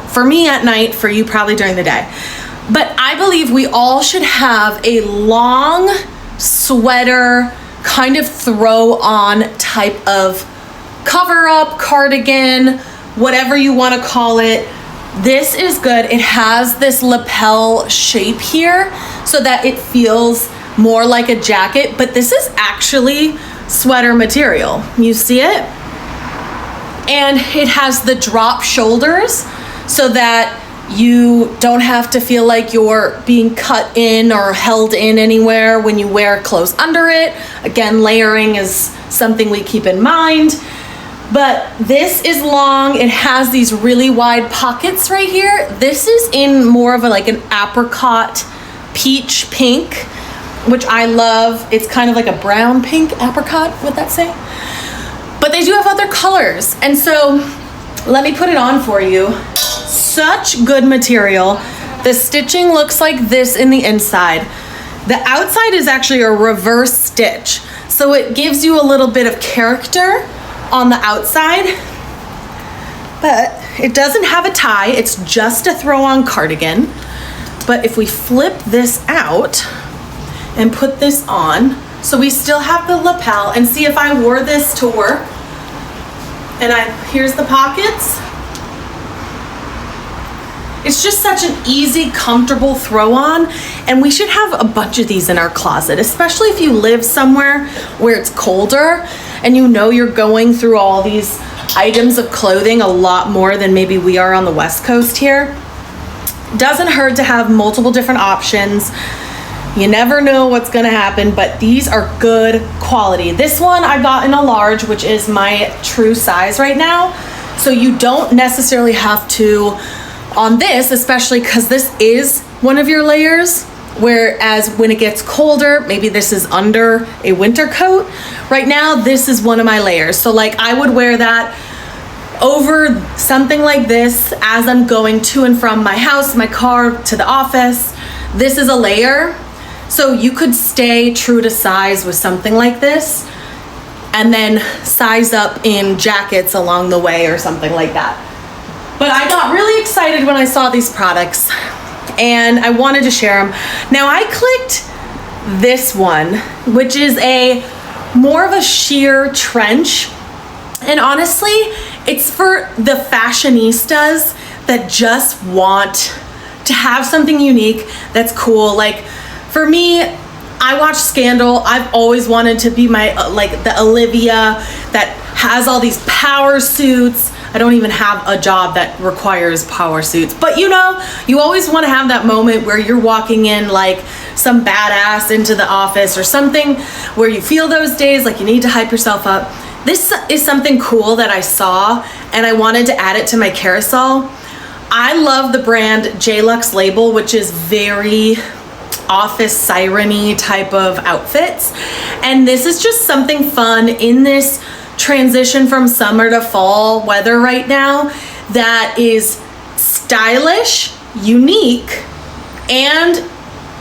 for me at night, for you probably during the day. But I believe we all should have a long sweater, kind of throw on type of cover up, cardigan, whatever you want to call it, This is good. It has this lapel shape here so that it feels more like a jacket, but this is actually sweater material. You see it? And it has the drop shoulders so that you don't have to feel like you're being cut in or held in anywhere when you wear clothes under it. Again, layering is something we keep in mind. But this is long. It has these really wide pockets right here. This is in more of like an apricot peach pink, which I love. It's kind of like a brown pink apricot, would that say? But they do have other colors. And so let me put it on for you. Such good material. The stitching looks like this in the inside. The outside is actually a reverse stitch. So it gives you a little bit of character on the outside, but it doesn't have a tie. It's just a throw-on cardigan. But if we flip this out and put this on, so we still have the lapel, and see if I wore this to work, and here's the pockets. It's just such an easy, comfortable throw-on, and we should have a bunch of these in our closet, especially if you live somewhere where it's colder and you know you're going through all these items of clothing a lot more than maybe we are on the West Coast here. Doesn't hurt to have multiple different options. You never know what's gonna happen, but these are good quality. This one I got in a large, which is my true size right now. So you don't necessarily have to on this, especially because this is one of your layers, whereas when it gets colder, maybe this is under a winter coat. Right now, this is one of my layers. So like I would wear that over something like this as I'm going to and from my house, my car, to the office. This is a layer. So you could stay true to size with something like this and then size up in jackets along the way or something like that. But I got really excited when I saw these products and I wanted to share them. Now I clicked this one, which is more of a sheer trench. And honestly, it's for the fashionistas that just want to have something unique that's cool. Like for me, I watch Scandal. I've always wanted to be like the Olivia that has all these power suits. I don't even have a job that requires power suits, but you know, you always want to have that moment where you're walking in like some badass into the office or something where you feel those days like you need to hype yourself up. This is something cool that I saw and I wanted to add it to my carousel. I love the brand J-Lux Label, which is very office siren-y type of outfits. And this is just something fun in this transition from summer to fall weather right now that is stylish, unique, and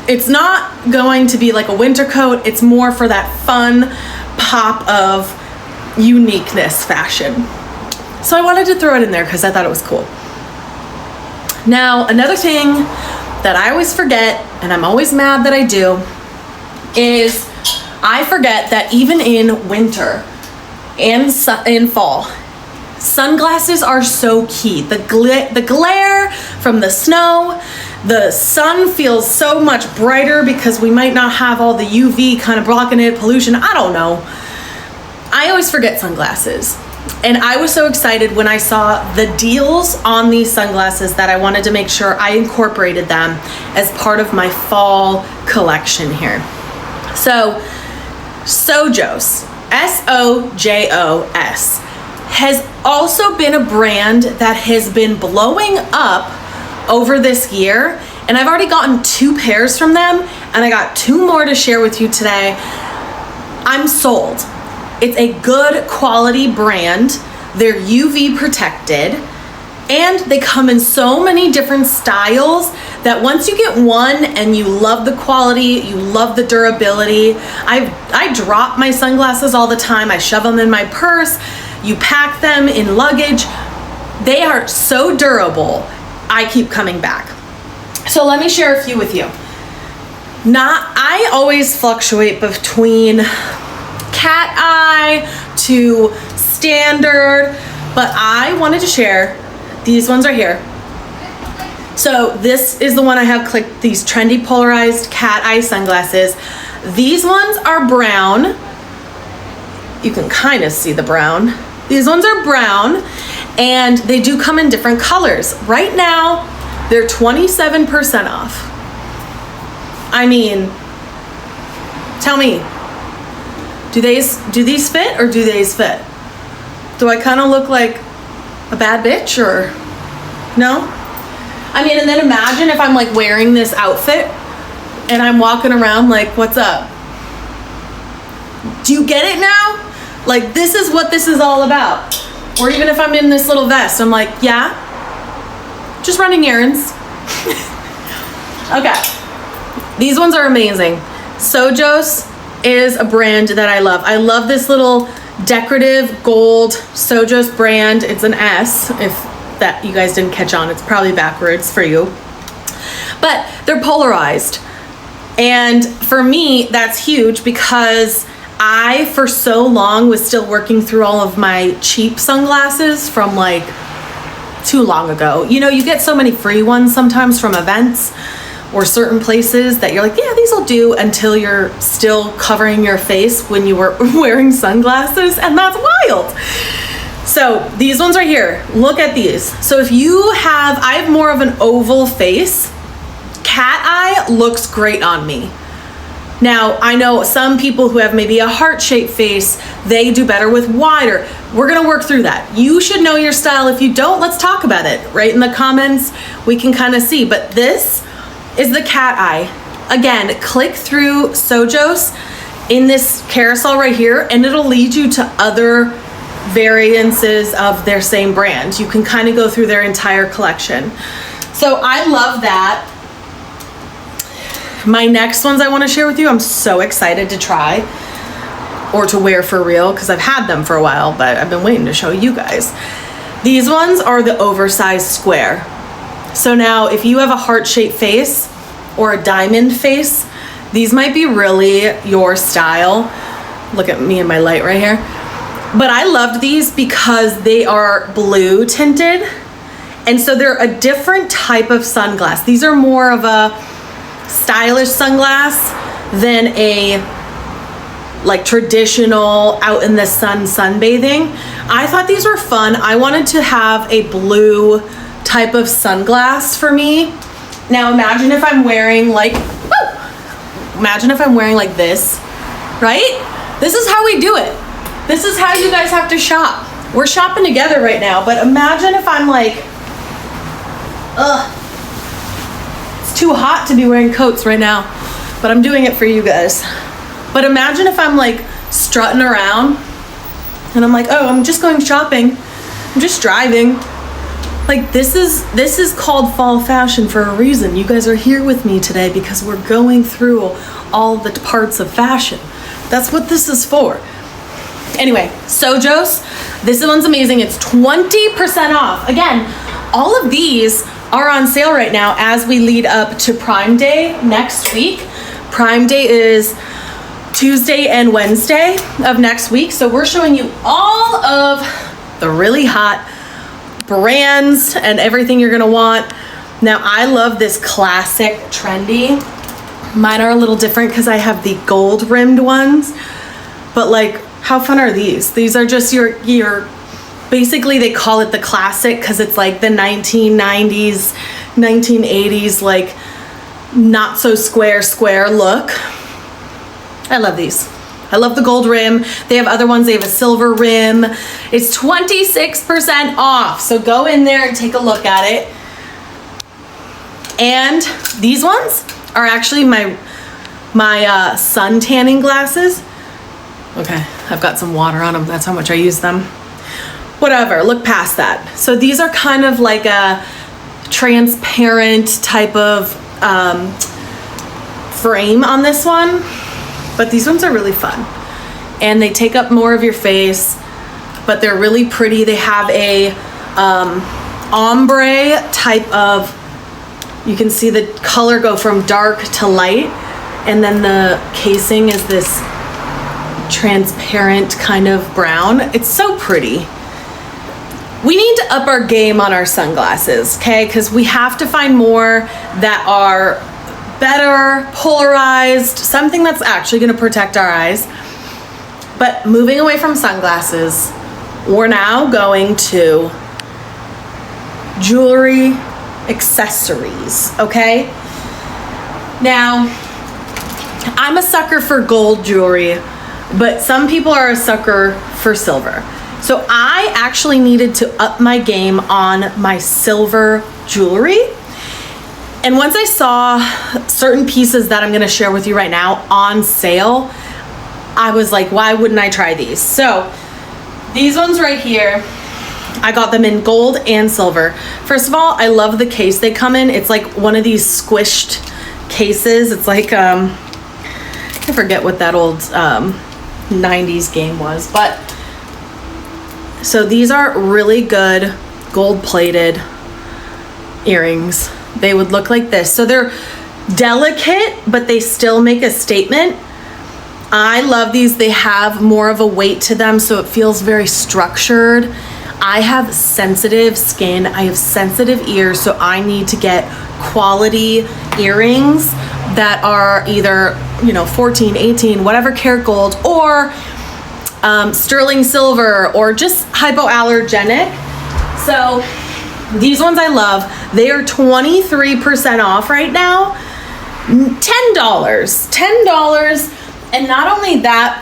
it's not going to be like a winter coat. It's more for that fun pop of uniqueness fashion. So I wanted to throw it in there because I thought it was cool. Now, another thing that I always forget, and I'm always mad that I do, is I forget that even in winter and in fall, sunglasses are so key. The glare from the snow, the sun feels so much brighter because we might not have all the UV kind of blocking it, pollution, I don't know. I always forget sunglasses. And I was so excited when I saw the deals on these sunglasses that I wanted to make sure I incorporated them as part of my fall collection here. So, Sojos, S-O-J-O-S, has also been a brand that has been blowing up over this year. And I've already gotten 2 pairs from them, and I got 2 more to share with you today. I'm sold. It's a good quality brand. They're UV protected, and they come in so many different styles that once you get one and you love the quality, you love the durability. I drop my sunglasses all the time. I shove them in my purse. You pack them in luggage. They are so durable. I keep coming back. So let me share a few with you. I always fluctuate between cat eye to standard, but I wanted to share, these ones are here. So this is the one I have clicked, these trendy polarized cat eye sunglasses. These ones are brown. You can kind of see the brown. These ones are brown, and they do come in different colors. Right now, they're 27% off. I mean, tell me, do these fit or do these fit? Do I kind of look like a bad bitch or no? I mean, and then imagine if I'm like wearing this outfit and I'm walking around like, what's up? Do you get it now? Like, this is what this is all about. Or even if I'm in this little vest, I'm like, yeah, just running errands. Okay, these ones are amazing. Sojos is a brand that I love. I love this little decorative gold Sojos brand. It's an S, if that you guys didn't catch on. It's probably backwards for you. But they're polarized. And for me, that's huge because I, for so long, was still working through all of my cheap sunglasses from like too long ago. You know, you get so many free ones sometimes from events or certain places that you're like, yeah, these will do, until you're still covering your face when you were wearing sunglasses, and that's wild. So these ones right here, look at these. So if you have, I have more of an oval face, cat eye looks great on me. Now, I know some people who have maybe a heart-shaped face, they do better with wider. We're gonna work through that. You should know your style. If you don't, let's talk about it. Right in the comments, we can kind of see. But this is the cat eye. Again, click through Sojos in this carousel right here, and it'll lead you to other variances of their same brand. You can kind of go through their entire collection. So I love that. My next ones I want to share with you, I'm so excited to try or to wear for real, because I've had them for a while, but I've been waiting to show you guys. These ones are the oversized square. So now if you have a heart-shaped face or a diamond face, these might be really your style. Look at me and my light right here. But I loved these because they are blue tinted. And so they're a different type of sunglass. These are more of a stylish sunglass than a like traditional out in the sun sunbathing. I thought these were fun. I wanted to have a blue type of sunglass for me. Now imagine if I'm wearing like, imagine if I'm wearing like this, right? This is how we do it. This is how you guys have to shop. We're shopping together right now, but imagine if I'm like, it's too hot to be wearing coats right now, but I'm doing it for you guys. But imagine if I'm like strutting around and I'm like, oh, I'm just going shopping. I'm just driving. Like this is called fall fashion for a reason. You guys are here with me today because we're going through all the parts of fashion. That's what this is for. Anyway, Sojos, this one's amazing. It's 20% off. Again, all of these are on sale right now as we lead up to Prime Day next week. Prime Day is Tuesday and Wednesday of next week. So we're showing you all of the really hot brands and everything you're gonna want. Now, I love this classic trendy. Mine are a little different because I have the gold rimmed ones, but like, how fun are these? These are just your basically they call it the classic because it's like the 1990s, 1980s, like not so square look. I love these. I love the gold rim. They have other ones, they have a silver rim. It's 26% off. So go in there and take a look at it. And these ones are actually my sun tanning glasses. Okay, I've got some water on them. That's how much I use them. Whatever, look past that. So these are kind of like a transparent type of frame on this one, but these ones are really fun. And they take up more of your face, but they're really pretty. They have a ombre type of, you can see the color go from dark to light, and then the casing is this transparent kind of brown. It's so pretty. we need to up our game on our sunglasses, okay? Because we have to find more that are better, polarized, something that's actually gonna protect our eyes. But moving away from sunglasses, we're now going to jewelry, accessories, okay? Now, I'm a sucker for gold jewelry, but some people are a sucker for silver. So I actually needed to up my game on my silver jewelry. And once I saw certain pieces that I'm gonna share with you right now on sale, I was like, why wouldn't I try these? So these ones right here, I got them in gold and silver. First of all, I love the case they come in. It's like one of these squished cases. It's like, I forget what that old 90s game was, but so these are really good gold plated earrings. They would look like this. So they're delicate, but they still make a statement. I love these. They have more of a weight to them, so it feels very structured. I have sensitive skin. I have sensitive ears, so I need to get quality earrings that are either, 14, 18, whatever karat gold, or sterling silver, or just hypoallergenic. So these ones I love. They are 23% off right now. $10. And not only that,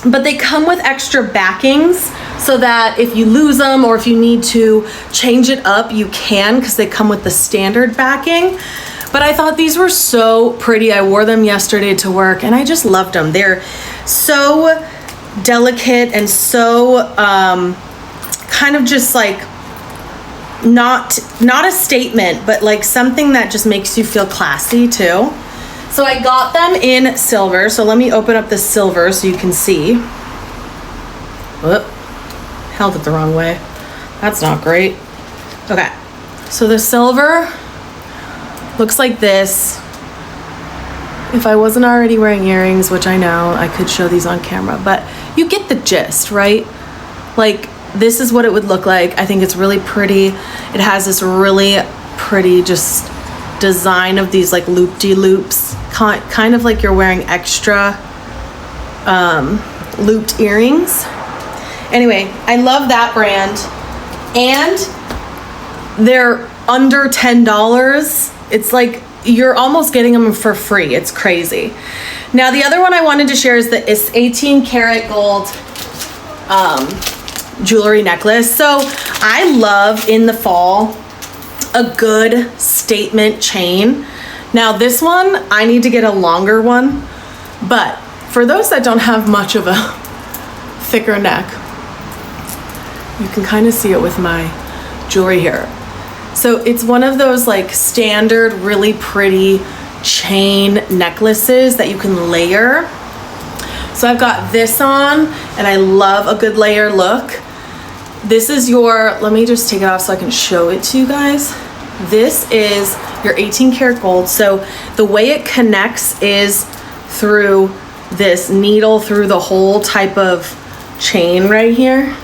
but they come with extra backings so that if you lose them or if you need to change it up, you can, because they come with the standard backing. But I thought these were so pretty. I wore them yesterday to work and I just loved them. They're so delicate and so kind of just like not a statement, but like something that just makes you feel classy too. So I got them in silver. So let me open up the silver so you can see. Whoop, held it the wrong way. That's not great. Okay, so the silver looks like this. If I wasn't already wearing earrings, which I know, I could show these on camera, but you get the gist, right? Like, this is what it would look like. I think it's really pretty. It has this really pretty just design of these like loop-de-loops, kind of like you're wearing extra looped earrings. Anyway, I love that brand, and they're under $10. It's like you're almost getting them for free. It's crazy. Now the other one I wanted to share is the 18 karat gold jewelry necklace. So I love in the fall a good statement chain. Now this one, I need to get a longer one, but for those that don't have much of a thicker neck, you can kind of see it with my jewelry here. So it's one of those like standard, really pretty chain necklaces that you can layer. So I've got this on and I love a good layer look. This is your, let me just take it off so I can show it to you guys. This is your 18 karat gold. So the way it connects is through this needle through the hole type of chain right here.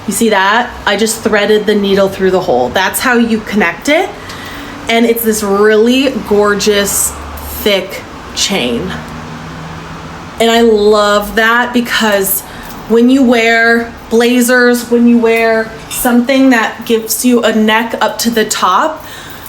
You see that? I just threaded the needle through the hole. That's how you connect it. And it's this really gorgeous, thick chain. And I love that because when you wear blazers, when you wear something that gives you a neck up to the top,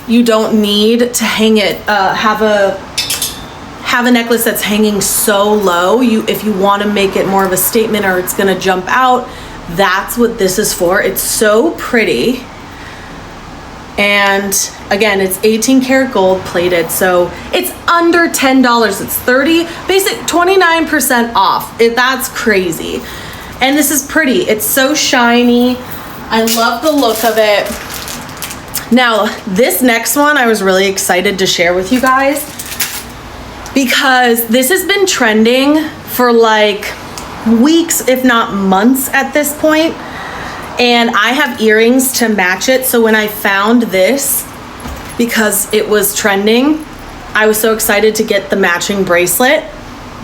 you don't need to hang it, have a necklace that's hanging so low. If you want to make it more of a statement or it's gonna jump out, that's what this is for. It's so pretty. And again, it's 18 karat gold plated, so it's under $10. It's 29% off. That's crazy. And this is pretty. It's so shiny. I love the look of it. Now, this next one I was really excited to share with you guys because this has been trending for like weeks, if not months at this point. And I have earrings to match it. So when I found this, because it was trending, I was so excited to get the matching bracelet.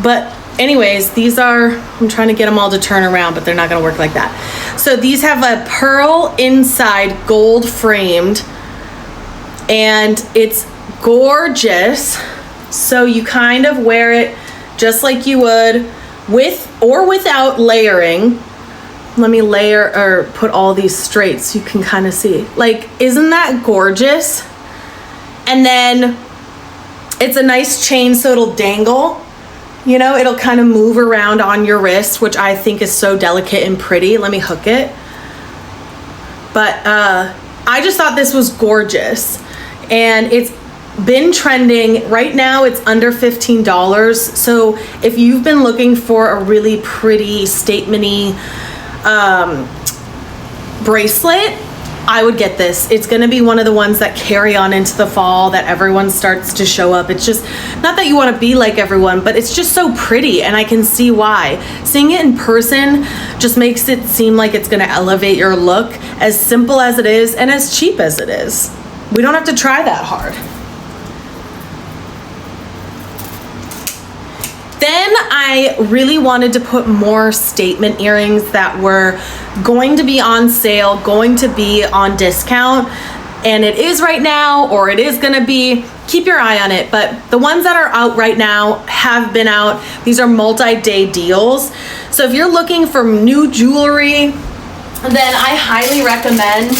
But anyways, these are, I'm trying to get them all to turn around, but they're not gonna work like that. So these have a pearl inside, gold framed, and it's gorgeous. So you kind of wear it just like you would with or without layering. Let me layer or put all these straight so you can kind of see. Like, isn't that gorgeous? And then it's a nice chain, so it'll dangle. You know, it'll kind of move around on your wrist, which I think is so delicate and pretty. Let me hook it. But I just thought this was gorgeous. And it's been trending. Right now it's under $15. So if you've been looking for a really pretty statement-y bracelet, I would get this. It's gonna be one of the ones that carry on into the fall, that everyone starts to show up. It's just, not that you wanna be like everyone, but it's just so pretty, and I can see why. Seeing it in person just makes it seem like it's gonna elevate your look, as simple as it is and as cheap as it is. We don't have to try that hard. Then I really wanted to put more statement earrings that were going to be on sale, going to be on discount, and it is right now, or it is gonna be. Keep your eye on it, but the ones that are out right now have been out. These are multi-day deals. So if you're looking for new jewelry, then I highly recommend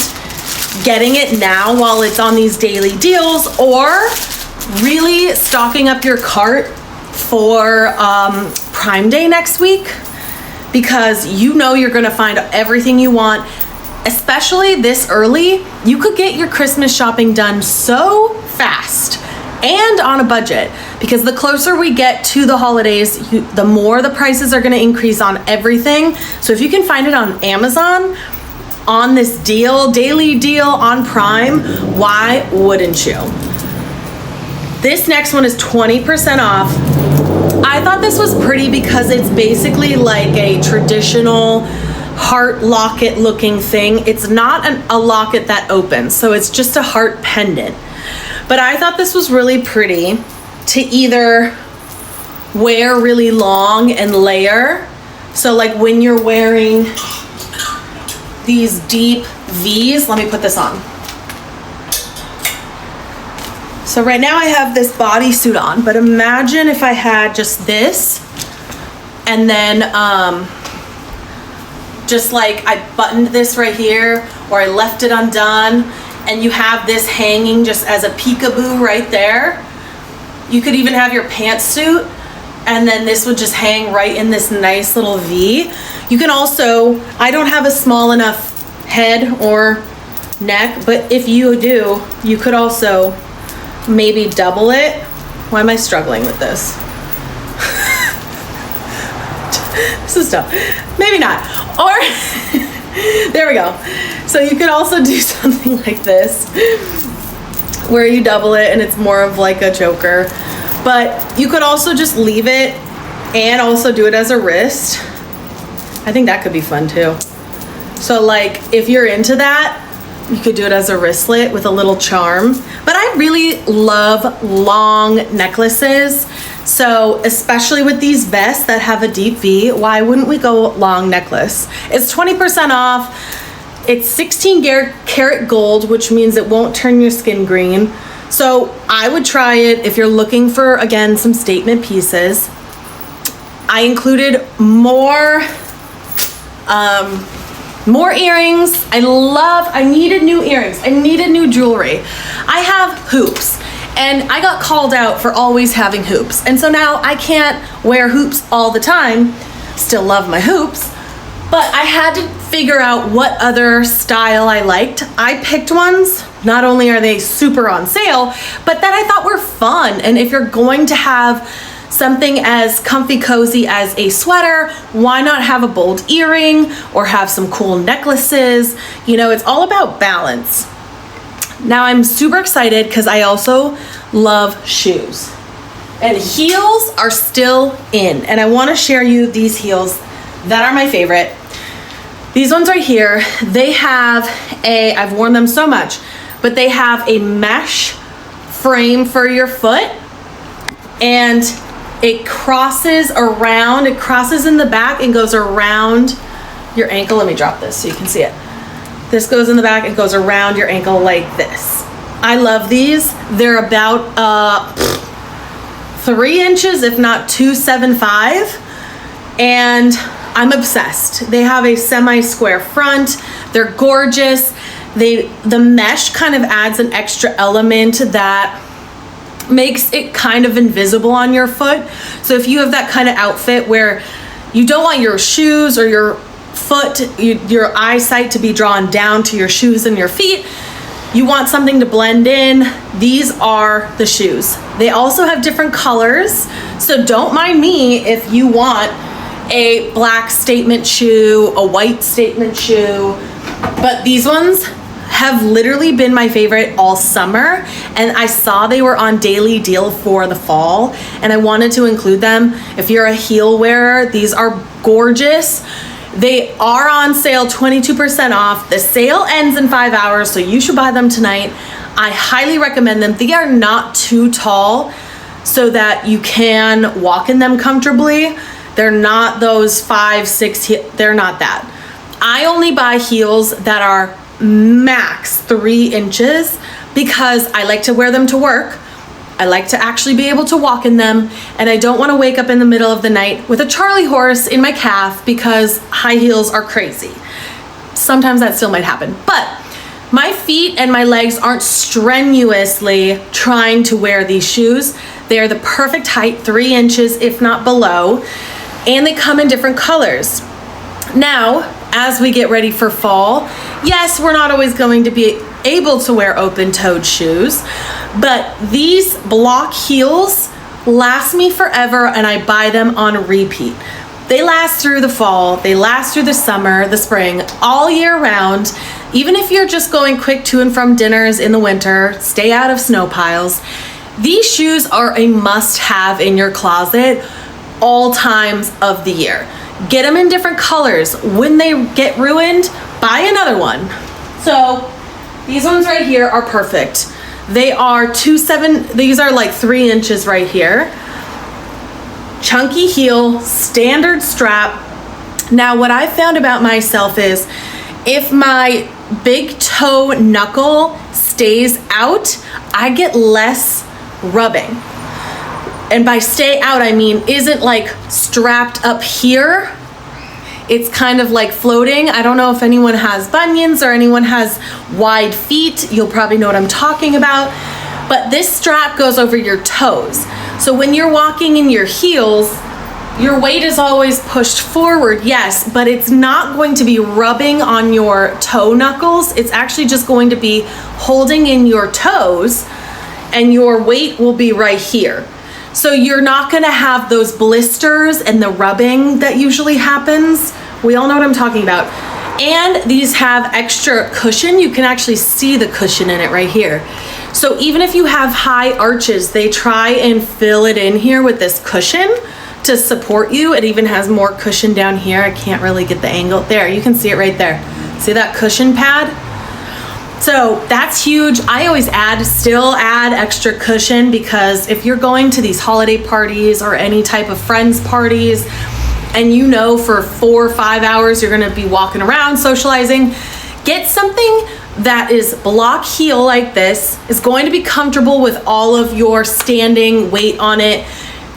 getting it now while it's on these daily deals, or really stocking up your cart for Prime Day next week, because you know you're gonna find everything you want, especially this early. You could get your Christmas shopping done so fast and on a budget, because the closer we get to the holidays, the more the prices are gonna increase on everything. So if you can find it on Amazon on this deal, daily deal on Prime, why wouldn't you? This next one is 20% off. I thought this was pretty because it's basically like a traditional heart locket looking thing. It's not a locket that opens, so it's just a heart pendant. But I thought this was really pretty to either wear really long and layer. So like when you're wearing these deep V's, let me put this on. So right now I have this bodysuit on, but imagine if I had just this, and then just like I buttoned this right here, or I left it undone, and you have this hanging just as a peekaboo right there. You could even have your pantsuit, and then this would just hang right in this nice little V. You can also, I don't have a small enough head or neck, but if you do, you could also maybe double it. Why am I struggling with this? This is tough. Maybe not. Or, there we go. So you could also do something like this, where you double it and it's more of like a choker. But you could also just leave it and also do it as a wrist. I think that could be fun too. So like if you're into that, you could do it as a wristlet with a little charm. But I really love long necklaces. So especially with these vests that have a deep V, why wouldn't we go long necklace? It's 20% off. It's 16 karat gold, which means it won't turn your skin green. So I would try it if you're looking for, again, some statement pieces. I included more earrings. I needed new earrings. I needed new jewelry. I have hoops, and I got called out for always having hoops. And so now I can't wear hoops all the time. Still love my hoops, but I had to figure out what other style I liked. I picked ones. Not only are they super on sale, but that I thought were fun. And if you're going to have something as comfy cozy as a sweater, why not have a bold earring or have some cool necklaces? You know, it's all about balance. Now I'm super excited because I also love shoes, and heels are still in, and I want to share you these heels that are my favorite. These ones right here, they have I've worn them so much, but they have a mesh frame for your foot, and It crosses around, it crosses in the back and goes around your ankle. Let me drop this so you can see it. This goes in the back and goes around your ankle like this. I love these. They're about 3 inches, if not 2.75, and I'm obsessed. They have a semi-square front. They're gorgeous. The mesh kind of adds an extra element that makes it kind of invisible on your foot. So if you have that kind of outfit where you don't want your shoes or your foot, your eyesight to be drawn down to your shoes and your feet, you want something to blend in, these are the shoes. They also have different colors, so don't mind me if you want a black statement shoe, a white statement shoe, but these ones have literally been my favorite all summer, and I saw they were on daily deal for the fall, and I wanted to include them. If you're a heel wearer, these are gorgeous. They are on sale, 22% off. The sale ends in 5 hours, so you should buy them tonight. I highly recommend them. They are not too tall so that you can walk in them comfortably. They're not those 5, 6, they're not that. I only buy heels that are max 3 inches because I like to wear them to work. I like to actually be able to walk in them, and I don't want to wake up in the middle of the night with a Charlie horse in my calf because high heels are crazy. Sometimes that still might happen, but my feet and my legs aren't strenuously trying to wear these shoes. They are the perfect height, 3 inches, if not below, and they come in different colors. Now, as we get ready for fall, yes, we're not always going to be able to wear open-toed shoes, but these block heels last me forever, and I buy them on repeat. They last through the fall, they last through the summer, the spring, all year round. Even if you're just going quick to and from dinners in the winter, stay out of snow piles. These shoes are a must-have in your closet all times of the year. Get them in different colors. When they get ruined, buy another one. So these ones right here are perfect. They are these are like 3 inches right here. Chunky heel, standard strap. Now what I found about myself is if my big toe knuckle stays out, I get less rubbing. And by stay out, I mean isn't like strapped up here. It's kind of like floating. I don't know if anyone has bunions or anyone has wide feet. You'll probably know what I'm talking about. But this strap goes over your toes. So when you're walking in your heels, your weight is always pushed forward, yes, but it's not going to be rubbing on your toe knuckles. It's actually just going to be holding in your toes, and your weight will be right here. So you're not gonna have those blisters and the rubbing that usually happens. We all know what I'm talking about. And these have extra cushion. You can actually see the cushion in it right here. So even if you have high arches, they try and fill it in here with this cushion to support you. It even has more cushion down here. I can't really get the angle. There, you can see it right there. See that cushion pad? So that's huge. I always still add extra cushion, because if you're going to these holiday parties or any type of friends parties, and you know for 4 or 5 hours you're gonna be walking around socializing, get something that is block heel like this, is going to be comfortable with all of your standing weight on it,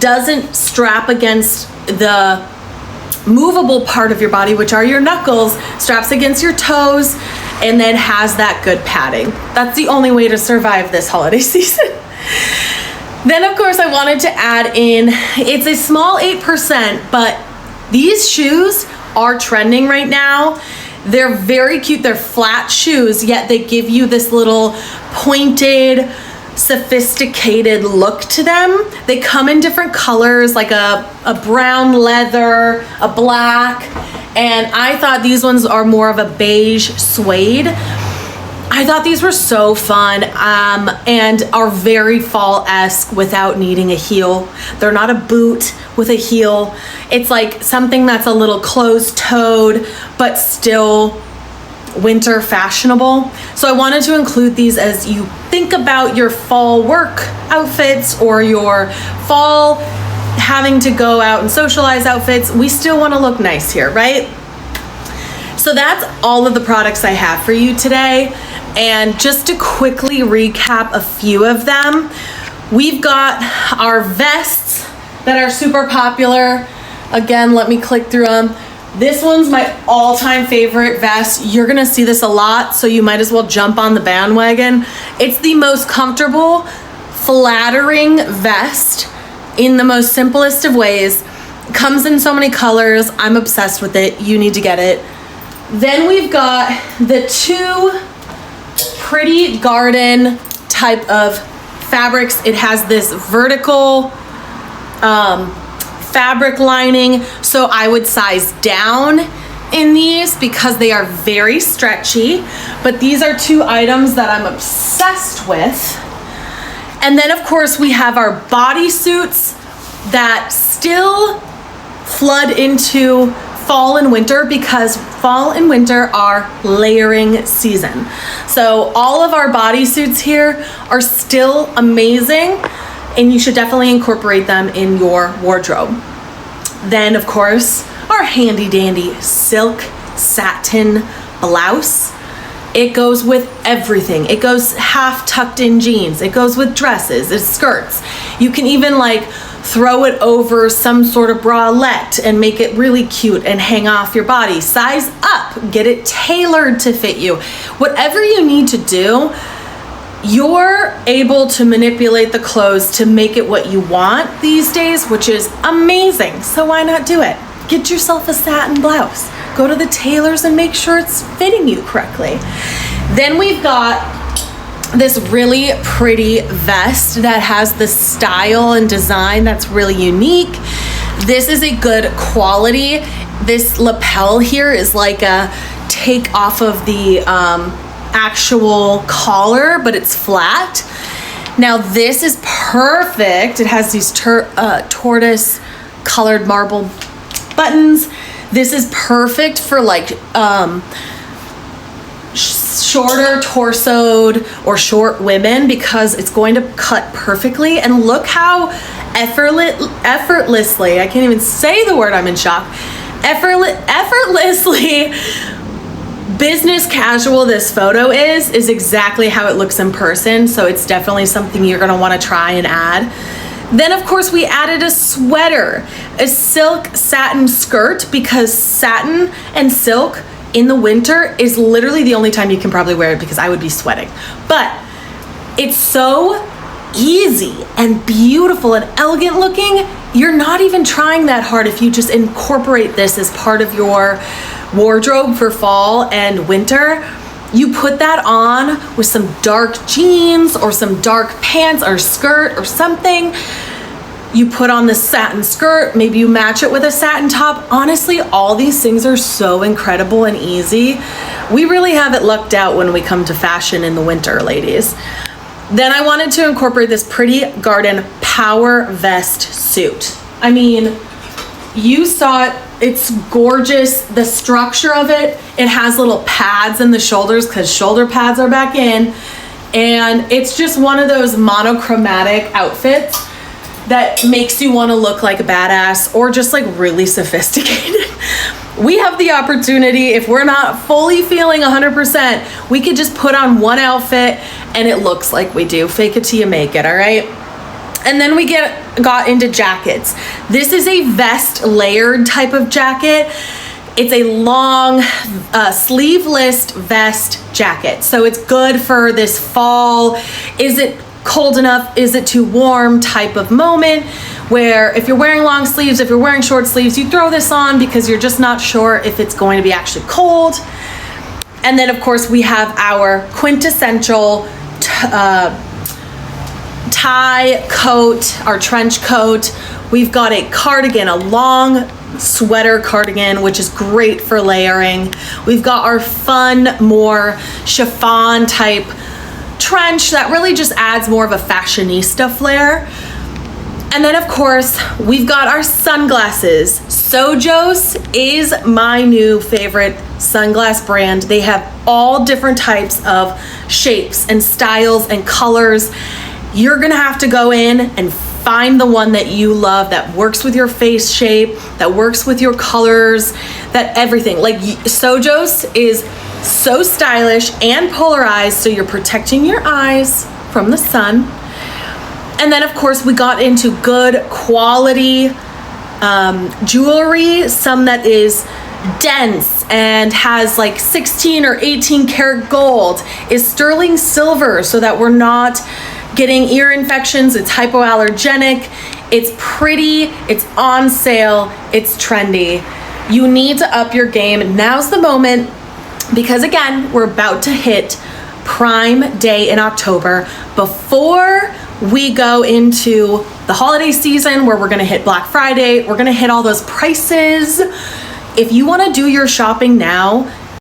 doesn't strap against the movable part of your body, which are your knuckles, straps against your toes, and then has that good padding. That's the only way to survive this holiday season. Then of course I wanted to add in, it's a small 8%, but these shoes are trending right now. They're very cute. They're flat shoes, yet they give you this little pointed, sophisticated look to them. They come in different colors, like a brown leather, a black, and I thought these ones are more of a beige suede. I thought these were so fun and are very fall-esque without needing a heel. They're not a boot with a heel. It's like something that's a little closed-toed, but still winter fashionable. So I wanted to include these as you think about your fall work outfits or your fall having to go out and socialize outfits, we still want to look nice here, right? So that's all of the products I have for you today. And just to quickly recap a few of them, we've got our vests that are super popular. Again, let me click through them. This one's my all-time favorite vest. You're gonna see this a lot, so you might as well jump on the bandwagon. It's the most comfortable, flattering vest in the most simplest of ways. Comes in so many colors. I'm obsessed with it. You need to get it. Then we've got the two Pretty Garden type of fabrics. It has this vertical fabric lining, so I would size down in these because they are very stretchy, but these are two items that I'm obsessed with. And then of course we have our bodysuits that still flood into fall and winter because fall and winter are layering season. So all of our bodysuits here are still amazing, and you should definitely incorporate them in your wardrobe. Then of course, our handy dandy silk satin blouse. It goes with everything. It goes half tucked in jeans. It goes with dresses, it's skirts. You can even like throw it over some sort of bralette and make it really cute and hang off your body. Size up, get it tailored to fit you. Whatever you need to do, you're able to manipulate the clothes to make it what you want these days, which is amazing. So why not do it? Get yourself a satin blouse. Go to the tailors and make sure it's fitting you correctly. Then we've got this really pretty vest that has the style and design that's really unique. This is a good quality. This lapel here is like a take off of the actual collar, but it's flat. Now this is perfect. It has these tortoise colored marble buttons. This is perfect for like shorter torsoed or short women because it's going to cut perfectly. And look how effortlessly, I can't even say the word, I'm in shock, effortlessly business casual this photo is exactly how it looks in person. So it's definitely something you're gonna wanna try and add. Then of course we added a sweater, a silk satin skirt, because satin and silk in the winter is literally the only time you can probably wear it because I would be sweating. But it's so easy and beautiful and elegant looking. You're not even trying that hard if you just incorporate this as part of your wardrobe for fall and winter. You put that on with some dark jeans or some dark pants or skirt or something. You put on the satin skirt, maybe you match it with a satin top. Honestly, all these things are so incredible and easy. We really have it lucked out when we come to fashion in the winter, ladies. Then I wanted to incorporate this Pretty Garden power vest suit. I mean, you saw it, it's gorgeous. The structure of it, it has little pads in the shoulders because shoulder pads are back in. And it's just one of those monochromatic outfits that makes you want to look like a badass or just like really sophisticated. We have the opportunity, if we're not fully feeling 100%, we could just put on one outfit and it looks like we do. Fake it till you make it, all right? And then we got into jackets. This is a vest layered type of jacket. It's a long sleeveless vest jacket. So it's good for this fall. Is it cold enough? Is it too warm type of moment where if you're wearing long sleeves, if you're wearing short sleeves, you throw this on because you're just not sure if it's going to be actually cold. And then of course we have our quintessential tie coat, our trench coat. We've got a cardigan, a long sweater cardigan, which is great for layering. We've got our fun, more chiffon type trench that really just adds more of a fashionista flair. And then of course, we've got our sunglasses. Sojos is my new favorite sunglass brand. They have all different types of shapes and styles and colors. You're gonna have to go in and find the one that you love, that works with your face shape, that works with your colors, that everything. Like Sojos is so stylish and polarized, so you're protecting your eyes from the sun. And then of course we got into good quality jewelry, some that is dense and has like 16 or 18 karat gold, is sterling silver, so that we're not getting ear infections. It's hypoallergenic, it's pretty, it's on sale, it's trendy. You need to up your game. Now's the moment, because again, we're about to hit Prime Day in October before we go into the holiday season, where we're gonna hit Black Friday, we're gonna hit all those prices. If you wanna do your shopping now,